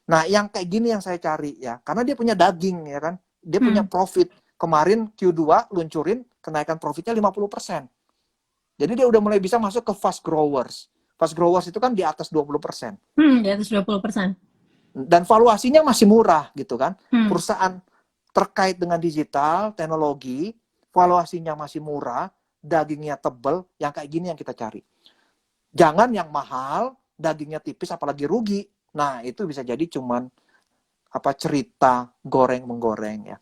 Nah, yang kayak gini yang saya cari ya, karena dia punya daging ya kan, dia punya profit. Kemarin Q2 luncurin kenaikan profitnya 50%. Jadi dia udah mulai bisa masuk ke fast growers. Fast growers itu kan di atas 20%. Di atas 20%. Dan valuasinya masih murah gitu kan. Perusahaan terkait dengan digital, teknologi, valuasinya masih murah, dagingnya tebel, yang kayak gini yang kita cari. Jangan yang mahal, dagingnya tipis, apalagi rugi. Nah, itu bisa jadi cuman cerita goreng-menggoreng ya.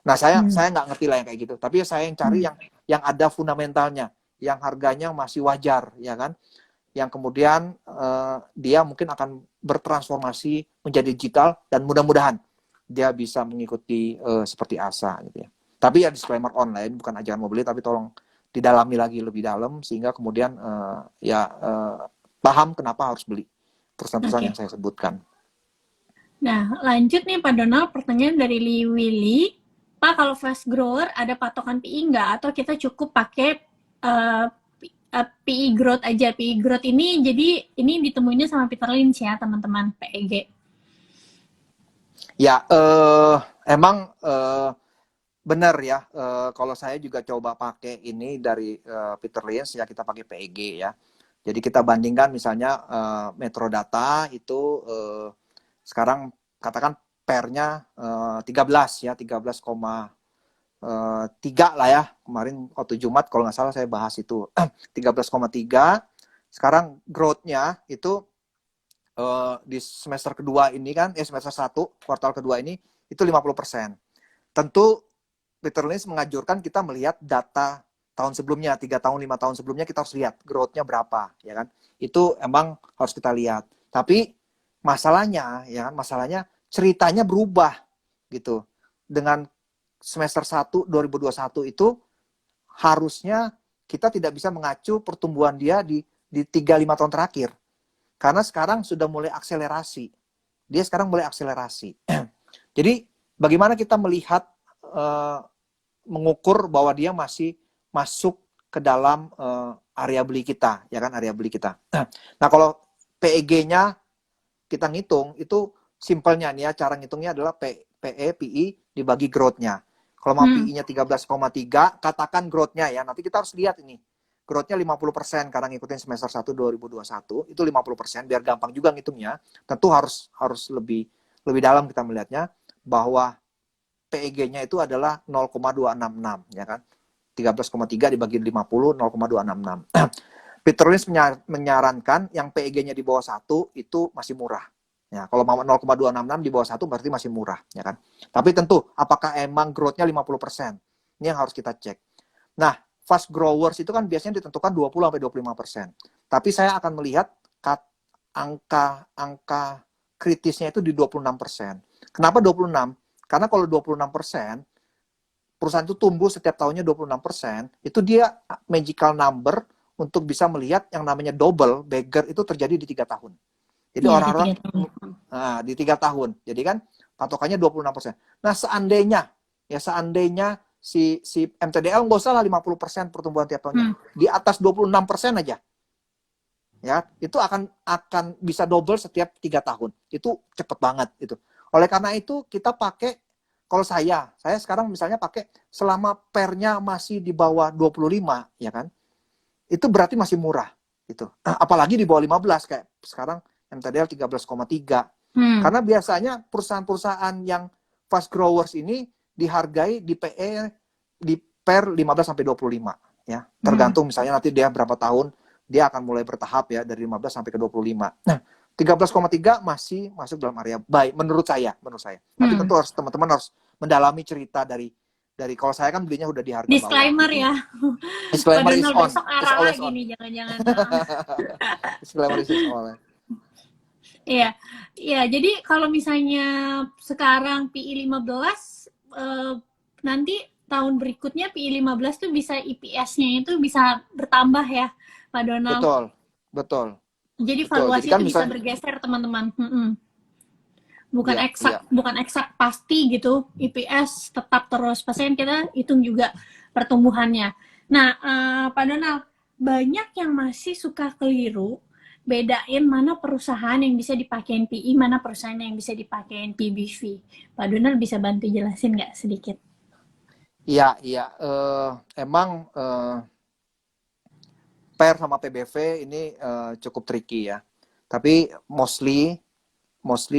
Nah, saya nggak ngerti lah yang kayak gitu. Tapi saya yang cari yang ada fundamentalnya, yang harganya masih wajar, ya kan? Yang kemudian dia mungkin akan bertransformasi menjadi digital dan mudah-mudahan dia bisa mengikuti seperti ASA gitu ya. Tapi ya disclaimer online, bukan ajakan mau beli, tapi tolong didalami lagi lebih dalam sehingga kemudian paham kenapa harus beli perusahaan-perusahaan yang saya sebutkan. Nah, lanjut nih Pak Donald, pertanyaan dari Lee Willy. Pak, kalau fast grower ada patokan PI nggak? Atau kita cukup pakai PI growth aja? PI growth ini, jadi ini ditemuinnya sama Peter Lynch ya, teman-teman, PEG. Ya, emang benar ya. Kalau saya juga coba pakai ini dari Peter Lynch, ya kita pakai PEG ya. Jadi kita bandingkan misalnya Metrodata itu sekarang katakan PER-nya 13 ya, 13,3 lah ya. Kemarin waktu Jumat kalau nggak salah saya bahas itu 13,3. Sekarang growth-nya itu di semester kedua ini kan, semester 1, kuartal kedua ini itu 50%. Tentu Peter Lynch mengajurkan kita melihat data tahun sebelumnya, 3 tahun, 5 tahun sebelumnya, kita harus lihat growth-nya berapa, ya kan? Itu emang harus kita lihat. Tapi masalahnya ceritanya berubah gitu. Dengan semester 1 2021 itu harusnya kita tidak bisa mengacu pertumbuhan dia di 3-5 tahun terakhir. Karena sekarang sudah mulai akselerasi. Dia sekarang mulai akselerasi. Jadi bagaimana kita melihat mengukur bahwa dia masih masuk ke dalam area beli kita, ya kan, area beli kita. Nah, kalau PEG-nya kita ngitung, itu simpelnya nih ya, cara ngitungnya adalah PI dibagi growth-nya. Kalau mau PI-nya 13,3, katakan growth-nya ya, nanti kita harus lihat ini. Growth-nya 50% karena ngikutin semester 1 2021, itu 50%, biar gampang juga ngitungnya. Tentu harus lebih dalam kita melihatnya, bahwa PEG-nya itu adalah 0,266, ya kan. 13,3 dibagi 50, 0,266. Peter Lynch menyarankan yang PEG-nya di bawah 1 itu masih murah. Ya, kalau mau 0,266 di bawah 1 berarti masih murah, ya kan. Tapi tentu apakah emang growth-nya 50%? Ini yang harus kita cek. Nah, fast growers itu kan biasanya ditentukan 20-25%. Tapi saya akan melihat angka kritisnya itu di 26%. Kenapa 26? Karena kalau 26%, perusahaan itu tumbuh setiap tahunnya 26%, itu dia magical number untuk bisa melihat yang namanya double beggar itu terjadi di 3 tahun. Jadi Iya, orang-orang di 3 tahun. di 3 tahun. Jadi kan patokannya 26%. Nah, seandainya si MTDL nggak usah lah 50% pertumbuhan tiap tahunnya. Di atas 26% aja. Ya, itu akan bisa double setiap 3 tahun. Itu cepet banget itu. Oleh karena itu kita pakai, kalau saya sekarang misalnya pakai selama pernya masih di bawah 25, ya kan? Itu berarti masih murah gitu. Apalagi di bawah 15 kayak sekarang MTDL 13,3. Karena biasanya perusahaan-perusahaan yang fast growers ini dihargai di PE di per 15 sampai 25 ya. Tergantung misalnya nanti dia berapa tahun dia akan mulai bertahap ya dari 15 sampai ke 25. Nah, 13,3 masih masuk dalam area baik menurut saya. Tapi tentu teman-teman harus mendalami cerita dari kalau saya kan belinya udah di harga disclaimer bawah. Ya. Disclaimer is on. Besok arah lagi nih, jangan-jangan. Disclaimer is on. Iya. Iya, jadi kalau misalnya sekarang PI 15 nanti tahun berikutnya PI 15 tuh bisa EPS-nya itu bisa bertambah ya, Pak Donald. Betul. Jadi valuasi itu bisa bergeser, teman-teman. Bukan eksak pasti gitu. EPS tetap terus. Pasien kita hitung juga pertumbuhannya. Nah, Pak Donald, banyak yang masih suka keliru bedain mana perusahaan yang bisa dipakein PI, mana perusahaan yang bisa dipakein PBV. Pak Donald bisa bantu jelasin nggak sedikit? Iya. Emang PER sama PBV ini cukup tricky ya. Tapi mostly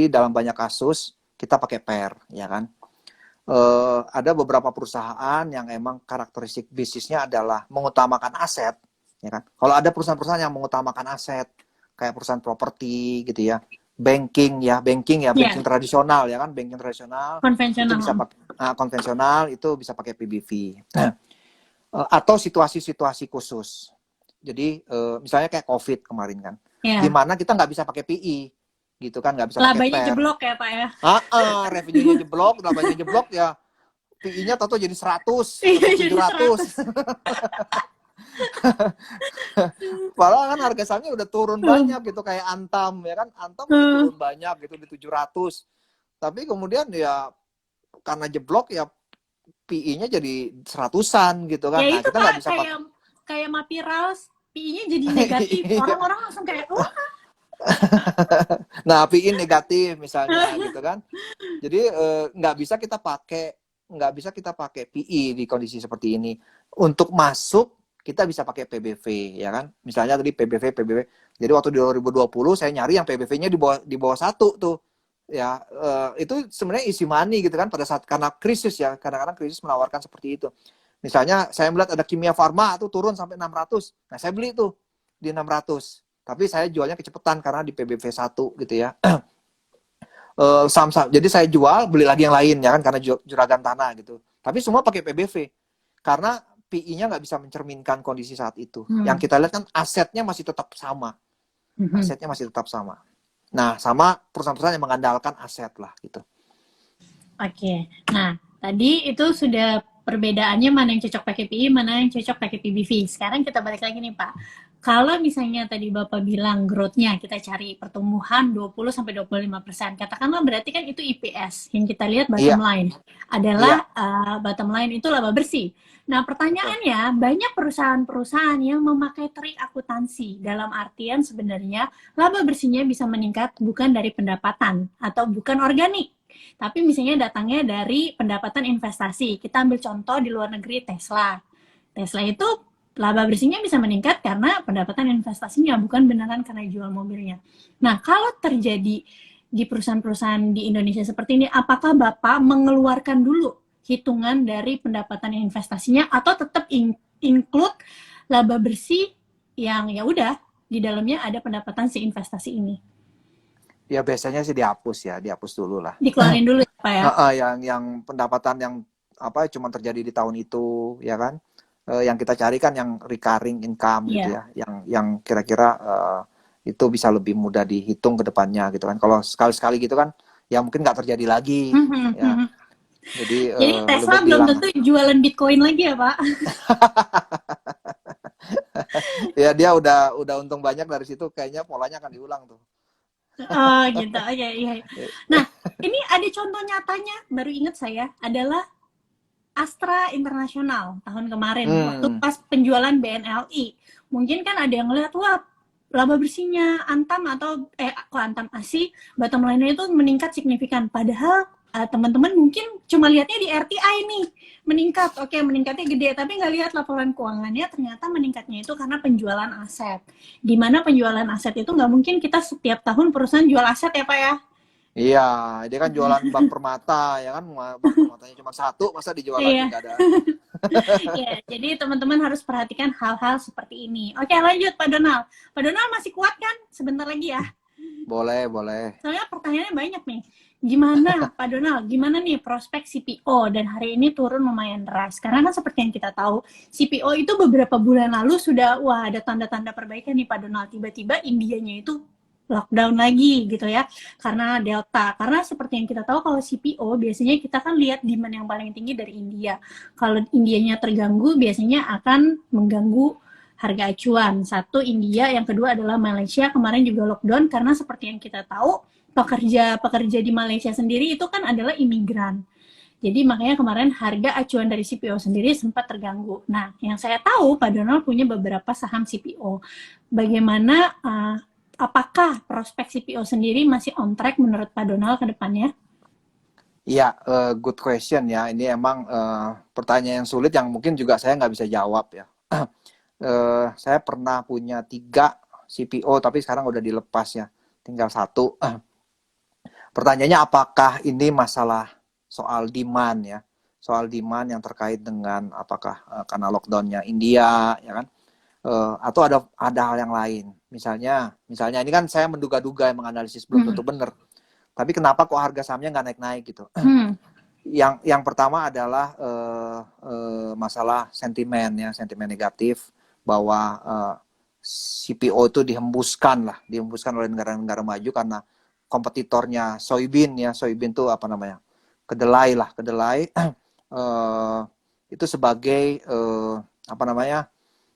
dalam banyak kasus kita pakai PER, ya kan. Ada beberapa perusahaan yang emang karakteristik bisnisnya adalah mengutamakan aset, ya kan. Kalau ada perusahaan-perusahaan yang mengutamakan aset, kayak perusahaan properti gitu ya, banking tradisional ya kan, banking tradisional itu bisa pakai konvensional, itu bisa pakai PBV. Atau situasi-situasi khusus. Jadi misalnya kayak COVID kemarin kan, di mana kita nggak bisa pakai PI, gitu kan, nggak bisa pakai PER. Labanya jeblok ya Pak ya? Revenue-nya jeblok, labanya jeblok ya, PI-nya tato jadi 100 atau 700. Padahal kan harga sahamnya udah turun banyak gitu, kayak Antam ya kan, Antam udah turun banyak gitu di 700. Tapi kemudian ya karena jeblok ya PI-nya jadi 100-an gitu kan. Ya nah, itu kita Pak, bisa kayak Mapirals, PI-nya jadi negatif. Orang-orang langsung kayak nah, PI negatif misalnya gitu kan. Jadi nggak bisa kita pakai PI di kondisi seperti ini. Untuk masuk kita bisa pakai PBV ya kan. Misalnya tadi PBV. Jadi waktu di 2020 saya nyari yang PBV-nya di bawah 1 tuh. Ya, itu sebenarnya easy money gitu kan pada saat karena krisis ya. Kadang-kadang krisis menawarkan seperti itu. Misalnya saya melihat ada Kimia Farma tuh turun sampai 600. Nah, saya beli tuh di 600. Tapi saya jualnya kecepatan karena di PBV 1 gitu ya. Saham-saham. Jadi saya jual, beli lagi yang lain ya kan karena juragan tanah gitu. Tapi semua pakai PBV. Karena PI-nya nggak bisa mencerminkan kondisi saat itu. Yang kita lihat kan asetnya masih tetap sama. Nah, sama perusahaan-perusahaan yang mengandalkan aset lah gitu. Oke. Nah, tadi itu sudah perbedaannya mana yang cocok pakai PI, mana yang cocok pakai PBV. Sekarang kita balik lagi nih Pak. Kalau misalnya tadi Bapak bilang growth-nya kita cari pertumbuhan 20-25%. Katakanlah berarti kan itu EPS. Yang kita lihat bottom line adalah bottom line itu laba bersih. Nah, pertanyaannya banyak perusahaan-perusahaan yang memakai trik akuntansi. Dalam artian sebenarnya laba bersihnya bisa meningkat bukan dari pendapatan atau bukan organik. Tapi misalnya datangnya dari pendapatan investasi. Kita ambil contoh di luar negeri Tesla. Tesla itu laba bersihnya bisa meningkat karena pendapatan investasinya, bukan beneran karena jual mobilnya. Nah, kalau terjadi di perusahaan-perusahaan di Indonesia seperti ini, apakah Bapak mengeluarkan dulu hitungan dari pendapatan investasinya atau tetap include laba bersih yang ya udah di dalamnya ada pendapatan si investasi ini? Ya biasanya sih dihapus dulu lah. Dikeluarin dulu ya Pak ya? Yang pendapatan yang cuma terjadi di tahun itu, ya kan? yang kita cari kan yang recurring income gitu Iya. ya, yang kira-kira itu bisa lebih mudah dihitung ke depannya gitu kan. Kalau sekali-sekali gitu kan, ya mungkin nggak terjadi lagi ya. Jadi Jadi lebih Tesla baik belum dihilang. tentu jualan Bitcoin lagi ya, Pak? Ya dia udah untung banyak dari situ, kayaknya polanya akan diulang tuh. Oh gitu, iya, iya. Nah, ini ada contoh nyatanya, baru ingat saya, adalah Astra International tahun kemarin, waktu Hmm, pas penjualan BNLI. Mungkin kan ada yang ngeliat, wah, laba bersihnya Antam atau, kok Antam ASI, bottom line-nya itu meningkat signifikan. Padahal teman-teman mungkin cuma lihatnya di RTI nih, meningkat, oke, meningkatnya gede, tapi nggak lihat laporan keuangannya, ternyata meningkatnya itu karena penjualan aset. Di mana penjualan aset itu nggak mungkin kita setiap tahun perusahaan jual aset ya Pak ya? iya, dia kan jualan Bank Permata ya kan, Bank Permatanya cuma satu, masa dijual lagi Iya. nggak ada. Ya, jadi teman-teman harus perhatikan hal-hal seperti ini. Oke, lanjut Pak Donald. Pak Donald masih kuat kan? Sebentar lagi ya. Boleh, boleh. Soalnya pertanyaannya banyak nih. Gimana Pak Donald? Gimana nih prospek CPO dan hari ini turun lumayan deras? Karena kan seperti yang kita tahu, CPO itu beberapa bulan lalu sudah wah ada tanda-tanda perbaikan nih Pak Donald. Tiba-tiba Indianya itu lockdown lagi gitu ya karena Delta. Karena seperti yang kita tahu kalau CPO biasanya kita kan lihat demand yang paling tinggi dari India. Kalau Indianya terganggu biasanya akan mengganggu harga acuan. Satu India, yang kedua adalah Malaysia kemarin juga lockdown karena seperti yang kita tahu pekerja di Malaysia sendiri itu kan adalah imigran. Jadi makanya kemarin harga acuan dari CPO sendiri sempat terganggu. Nah, yang saya tahu Pak Donald punya beberapa saham CPO. Bagaimana apakah prospek CPO sendiri masih on track menurut Pak Donald ke depannya? Iya, good question ya. Ini emang pertanyaan yang sulit yang mungkin juga saya nggak bisa jawab ya. Saya pernah punya 3 CPO, tapi sekarang udah dilepas ya. Tinggal satu. Pertanyaannya apakah ini masalah soal demand ya? Soal demand yang terkait dengan apakah karena lockdownnya India ya kan? Atau ada hal yang lain. Misalnya ini kan saya menduga-duga yang menganalisis belum Hmm. tentu benar. Tapi kenapa kok harga sahamnya nggak naik-naik gitu? Hmm. Yang pertama adalah masalah sentimen ya, sentimen negatif bahwa CPO itu dihembuskan oleh negara-negara maju karena kompetitornya soybean ya, soybean itu apa namanya, kedelai itu sebagai apa namanya,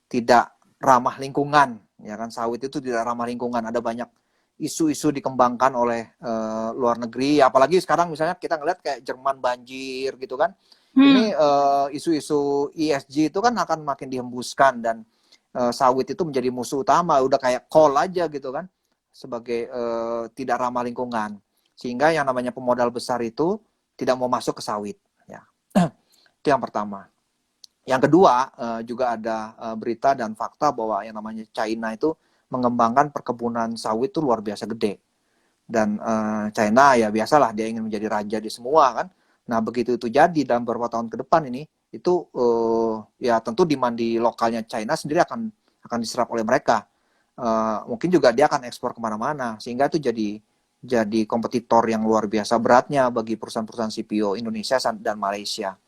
tidak ramah lingkungan ya kan, sawit itu tidak ramah lingkungan, ada banyak isu-isu dikembangkan oleh luar negeri, apalagi sekarang misalnya kita ngeliat kayak Jerman banjir gitu kan, ini Hmm. isu-isu ESG itu kan akan makin dihembuskan dan sawit itu menjadi musuh utama, udah kayak coal aja gitu kan, sebagai tidak ramah lingkungan, sehingga yang namanya pemodal besar itu tidak mau masuk ke sawit ya. Itu yang pertama. Yang kedua, juga ada berita dan fakta bahwa yang namanya China itu mengembangkan perkebunan sawit itu luar biasa gede. Dan China ya biasalah dia ingin menjadi raja di semua kan. Nah begitu itu jadi dalam beberapa tahun ke depan ini, itu ya tentu demand di lokalnya China sendiri akan diserap oleh mereka. Mungkin juga dia akan ekspor kemana-mana, sehingga itu jadi kompetitor yang luar biasa beratnya bagi perusahaan-perusahaan CPO Indonesia dan Malaysia.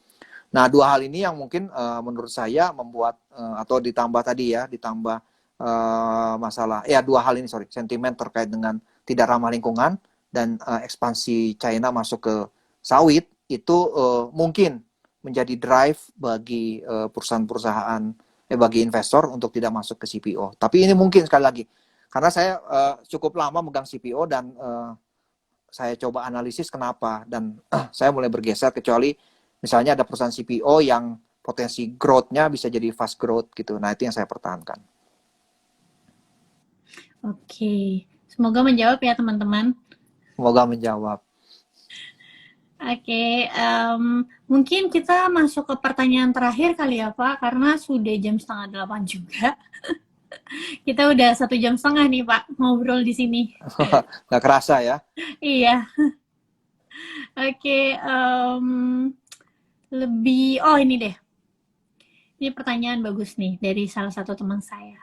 Nah, dua hal ini yang mungkin menurut saya membuat atau ditambah tadi ya, ditambah masalah ya, dua hal ini sentimen terkait dengan tidak ramah lingkungan dan ekspansi China masuk ke sawit itu mungkin menjadi drive bagi perusahaan-perusahaan bagi investor untuk tidak masuk ke CPO. Tapi ini mungkin sekali lagi karena saya cukup lama megang CPO dan saya coba analisis kenapa dan saya mulai bergeser, kecuali misalnya ada perusahaan CPO yang potensi growth-nya bisa jadi fast growth gitu. Nah, itu yang saya pertahankan. Oke, semoga menjawab ya teman-teman. Semoga menjawab. Oke, mungkin kita masuk ke pertanyaan terakhir kali ya Pak, karena sudah jam 7:30 juga. Kita udah 1 jam setengah nih Pak ngobrol di sini. Nggak kerasa ya. Iya, oke. Lebih, oh ini deh. Ini pertanyaan bagus nih dari salah satu teman saya.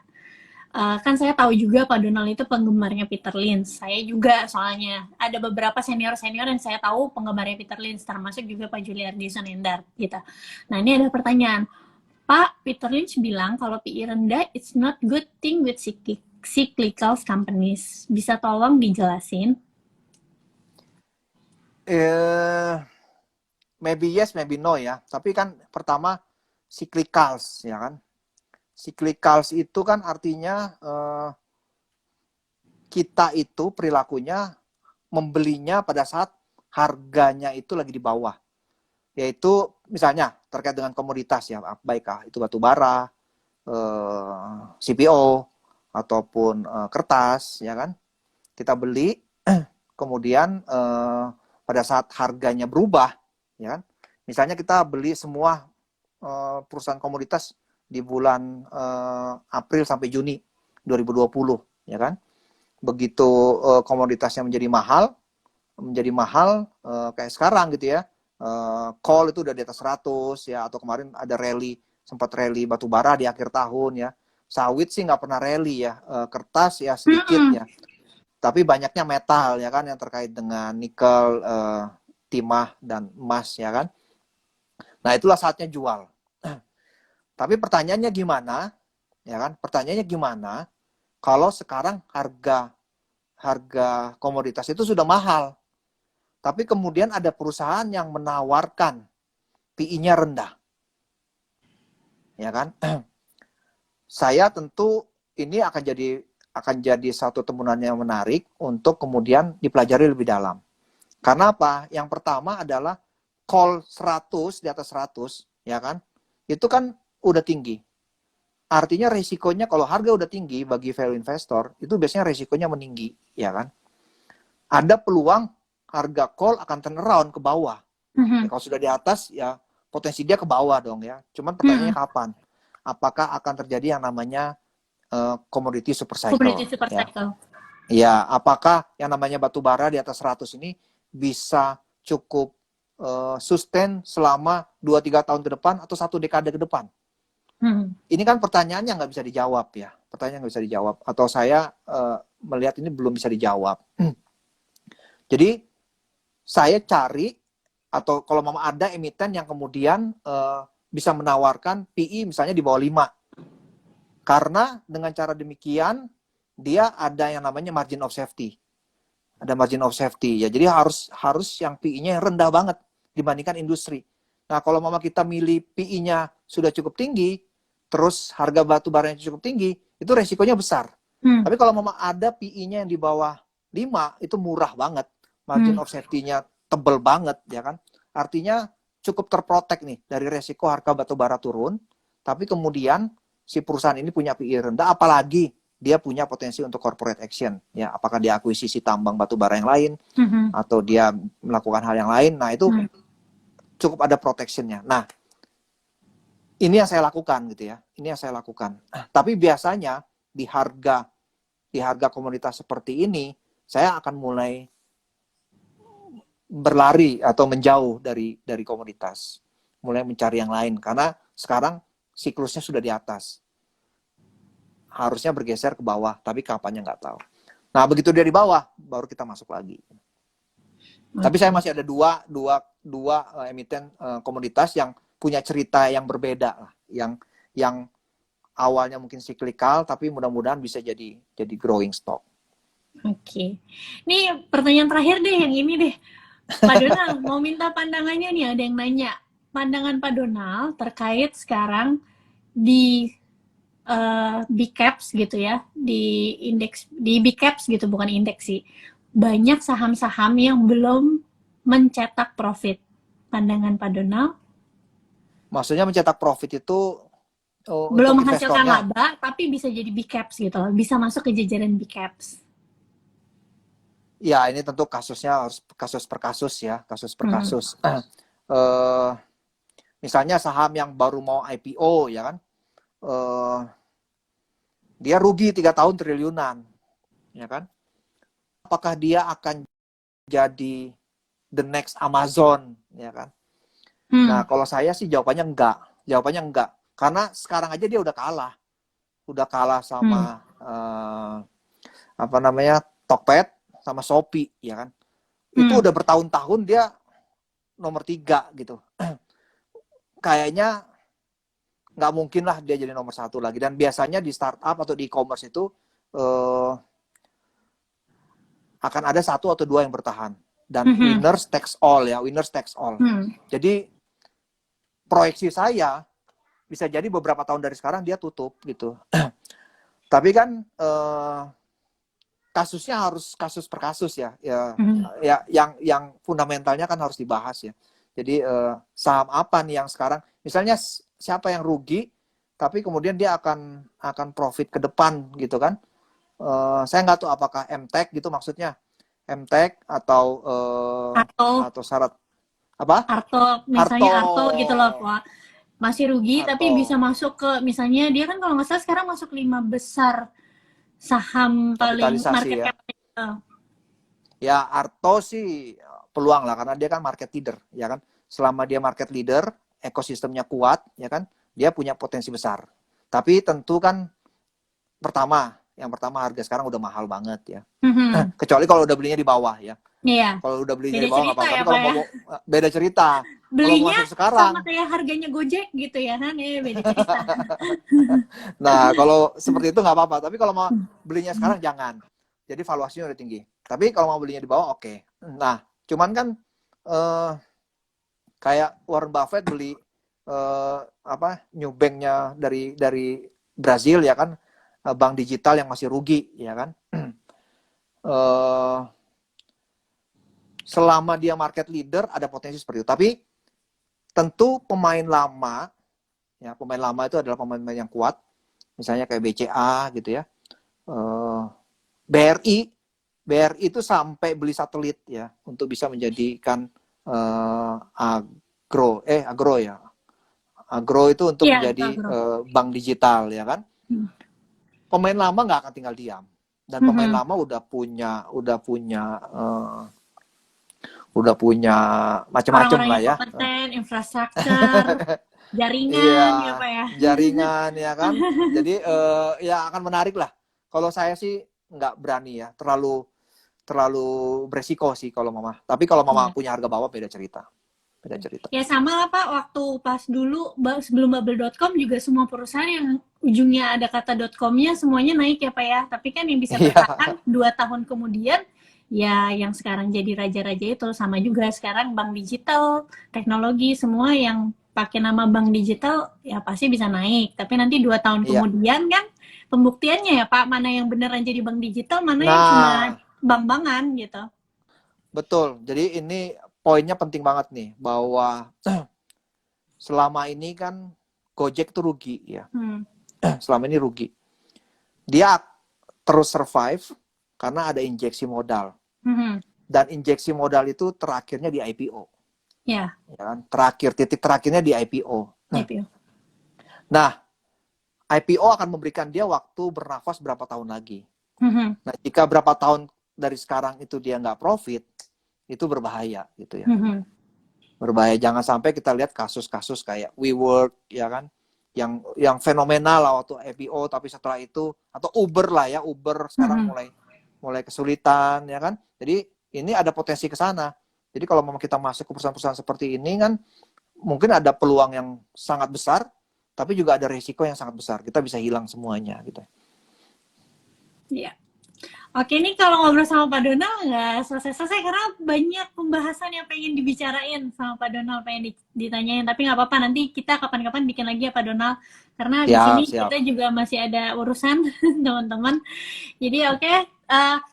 Kan saya tahu juga Pak Donald itu penggemarnya Peter Lynch. Saya juga soalnya ada beberapa senior-senior yang saya tahu penggemarnya Peter Lynch, termasuk juga Pak Juliardi Sonendar gitu. Nah ini ada pertanyaan, Pak Peter Lynch bilang kalau PI rendah it's not good thing with cyclical companies. Bisa tolong dijelasin? Eh, Maybe yes, maybe no ya. Tapi kan pertama cyclicals ya kan. Cyclicals itu kan artinya kita itu perilakunya membelinya pada saat harganya itu lagi di bawah. Yaitu misalnya terkait dengan komoditas ya, baiklah itu batu bara, CPO ataupun kertas ya kan. Kita beli kemudian pada saat harganya berubah ya kan. Misalnya kita beli semua perusahaan komoditas di bulan April sampai Juni 2020 ya kan. Begitu komoditasnya menjadi mahal kayak sekarang gitu ya. Coal itu udah di atas 100 ya, atau kemarin ada sempat rally batu bara di akhir tahun ya. Sawit sih nggak pernah rally ya, kertas ya sedikit ya. Tapi banyaknya metal ya kan yang terkait dengan nikel, timah dan emas ya kan. Nah, itulah saatnya jual. Tapi pertanyaannya gimana? Ya kan? Pertanyaannya gimana kalau sekarang harga komoditas itu sudah mahal. Tapi kemudian ada perusahaan yang menawarkan PI-nya rendah. Ya kan? Saya tentu ini akan jadi satu temuan yang menarik untuk kemudian dipelajari lebih dalam. Karena apa? Yang pertama adalah call 100 di atas 100, ya kan? Itu kan udah tinggi. Artinya resikonya kalau harga udah tinggi bagi value investor, itu biasanya resikonya meninggi, ya kan? Ada peluang harga call akan turn around ke bawah. Ya, kalau sudah di atas, ya potensi dia ke bawah dong ya. Cuman pertanyaannya kapan? Apakah akan terjadi yang namanya commodity super cycle? Ya. Ya, apakah yang namanya batu bara di atas 100 ini bisa cukup sustain selama 2-3 tahun ke depan atau 1 dekade ke depan? Ini kan pertanyaannya nggak bisa dijawab ya. Pertanyaan nggak bisa dijawab. Atau saya melihat ini belum bisa dijawab. Jadi saya cari, atau kalau memang ada emiten yang kemudian bisa menawarkan PI misalnya di bawah 5. Karena dengan cara demikian dia ada yang namanya margin of safety. Ada margin of safety ya. Jadi harus yang PI-nya yang rendah banget dibandingkan industri. Nah, kalau memang kita milih PI-nya sudah cukup tinggi, terus harga batu baranya cukup tinggi, itu resikonya besar. Tapi kalau memang ada PI-nya yang di bawah 5, itu murah banget. Margin of safety-nya tebel banget, ya kan? Artinya cukup terprotek nih dari resiko harga batu bara turun, tapi kemudian si perusahaan ini punya PI rendah, apalagi dia punya potensi untuk corporate action. Ya, apakah dia akuisisi tambang batu bara yang lain, atau dia melakukan hal yang lain. Nah, itu cukup ada protection-nya. Nah, ini yang saya lakukan gitu ya. Ini yang saya lakukan. Tapi biasanya di harga komoditas seperti ini, saya akan mulai berlari atau menjauh dari komoditas. Mulai mencari yang lain karena sekarang siklusnya sudah di atas. Harusnya bergeser ke bawah, tapi kapannya nggak tahu. Nah, begitu dia di bawah, baru kita masuk lagi. Tapi saya masih ada dua emiten komoditas yang punya cerita yang berbeda lah, yang awalnya mungkin cyclical, tapi mudah-mudahan bisa jadi growing stock. Oke, ini pertanyaan terakhir deh, yang ini deh, Pak Donald mau minta pandangannya nih, ada yang nanya pandangan Pak Donald terkait sekarang di big caps gitu ya, di indeks, di big caps gitu, bukan indeks sih, banyak saham-saham yang belum mencetak profit. Pandangan Pak Donald? Maksudnya mencetak profit itu belum menghasilkan laba, tapi bisa jadi big caps gitu, bisa masuk ke jajaran big caps. Ya, ini tentu kasusnya harus kasus per kasus ya, kasus per kasus. Misalnya saham yang baru mau IPO ya kan, dia rugi 3 tahun triliunan, ya kan? Apakah dia akan jadi the next Amazon, ya kan? Nah, kalau saya sih jawabannya enggak, karena sekarang aja dia udah kalah sama Tokped sama Shopee, ya kan? Itu udah bertahun-tahun dia nomor 3 gitu. Kayaknya nggak mungkin lah dia jadi nomor satu lagi. Dan biasanya di startup atau di e-commerce itu akan ada satu atau dua yang bertahan. Dan winners takes all ya, winners takes all. Jadi proyeksi saya bisa jadi beberapa tahun dari sekarang dia tutup gitu. Tapi kan kasusnya harus kasus per kasus ya, ya yang fundamentalnya kan harus dibahas ya. Jadi saham apa nih yang sekarang, misalnya siapa yang rugi, tapi kemudian dia akan profit ke depan gitu kan? Saya nggak tahu apakah MTech gitu maksudnya, MTech atau syarat apa? Arto, misalnya Arto gitu loh Pak, masih rugi Arto. tapi bisa masuk ke, misalnya dia kan kalau nggak salah sekarang masuk 5 besar saham paling market ya. cap. Ya Arto sih peluang lah karena dia kan market leader ya kan. Selama dia market leader, ekosistemnya kuat ya kan, dia punya potensi besar. Tapi tentu kan yang pertama harga sekarang udah mahal banget ya. Kecuali kalau udah belinya di bawah ya. Iya. Kalau udah belinya beda di bawah nggak apa-apa. ya, Tapi kalau mau beda cerita. Belinya kalau sekarang, sama kayak harganya Gojek gitu ya kan, beda cerita. Nah kalau seperti itu nggak apa-apa. Tapi kalau mau belinya sekarang jangan. Jadi valuasinya udah tinggi. Tapi kalau mau belinya di bawah oke. Nah cuman kan kayak Warren Buffett beli new bank-nya dari Brazil ya kan, bank digital yang masih rugi ya kan. Selama dia market leader ada potensi seperti itu. Tapi tentu pemain lama itu adalah pemain-pemain yang kuat, misalnya kayak BCA gitu ya, BRI itu sampai beli satelit ya untuk bisa menjadikan agro itu untuk menjadi bank digital ya kan. Pemain lama nggak akan tinggal diam, dan pemain lama udah punya macam-macam lah ya, kompeten, infrastruktur, jaringan ya Pak ya. Jaringan ya kan. Jadi ya akan menarik lah. Kalau saya sih nggak berani ya, terlalu beresiko sih kalau Mama. Tapi kalau Mama punya harga bawah beda cerita. Ya sama lah Pak, waktu pas dulu sebelum bubble.com juga semua perusahaan yang ujungnya ada kata .com-nya semuanya naik ya Pak ya. Tapi kan yang bisa bertahan 2 tahun kemudian ya yang sekarang jadi raja-raja itu. Sama juga sekarang bank digital, teknologi, semua yang pakai nama bank digital ya pasti bisa naik. Tapi nanti 2 tahun kemudian kan pembuktiannya ya Pak, mana yang beneran jadi bank digital, mana yang cuma bank-bankan gitu. Betul. Jadi ini poinnya penting banget nih, bahwa selama ini kan Gojek tuh rugi ya. Selama ini rugi. Dia terus survive karena ada injeksi modal. Dan injeksi modal itu terakhirnya di IPO. Ya kan? Titik terakhirnya di IPO. Nah, IPO akan memberikan dia waktu bernafas berapa tahun lagi. Nah, jika berapa tahun dari sekarang itu dia nggak profit, itu berbahaya gitu ya. Berbahaya. Jangan sampai kita lihat kasus-kasus kayak WeWork ya kan, yang fenomenal lah waktu IPO, tapi setelah itu, atau Uber lah ya, Uber sekarang mulai kesulitan ya kan. Jadi ini ada potensi ke sana. Jadi kalau mau kita masuk ke perusahaan-perusahaan seperti ini kan, mungkin ada peluang yang sangat besar, tapi juga ada risiko yang sangat besar. Kita bisa hilang semuanya gitu. Iya. Oke, nih kalau ngobrol sama Pak Donald nggak selesai-selesai karena banyak pembahasan yang pengen dibicarain sama Pak Donald, pengen ditanyain. Tapi nggak apa-apa, nanti kita kapan-kapan bikin lagi ya Pak Donald. Karena di sini kita juga masih ada urusan teman-teman. Jadi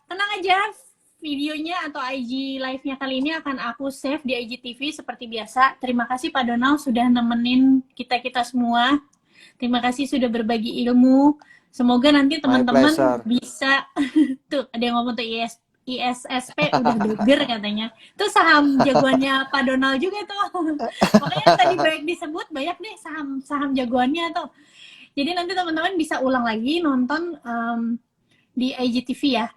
tenang aja, videonya atau IG live-nya kali ini akan aku save di IGTV seperti biasa. Terima kasih Pak Donald sudah nemenin kita semua. Terima kasih sudah berbagi ilmu. Semoga nanti teman-teman bisa tuh ada yang ngomong tuh ISSP udah burger katanya. Tuh saham jagoannya Pak Donald juga tuh. Makanya tadi banyak disebut, banyak deh saham jagoannya tuh. Jadi nanti teman-teman bisa ulang lagi nonton di IGTV ya.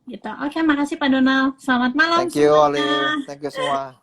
Gitu. Oke, makasih Pak Donald. Selamat malam. Thank you, Ali. Thank you semua.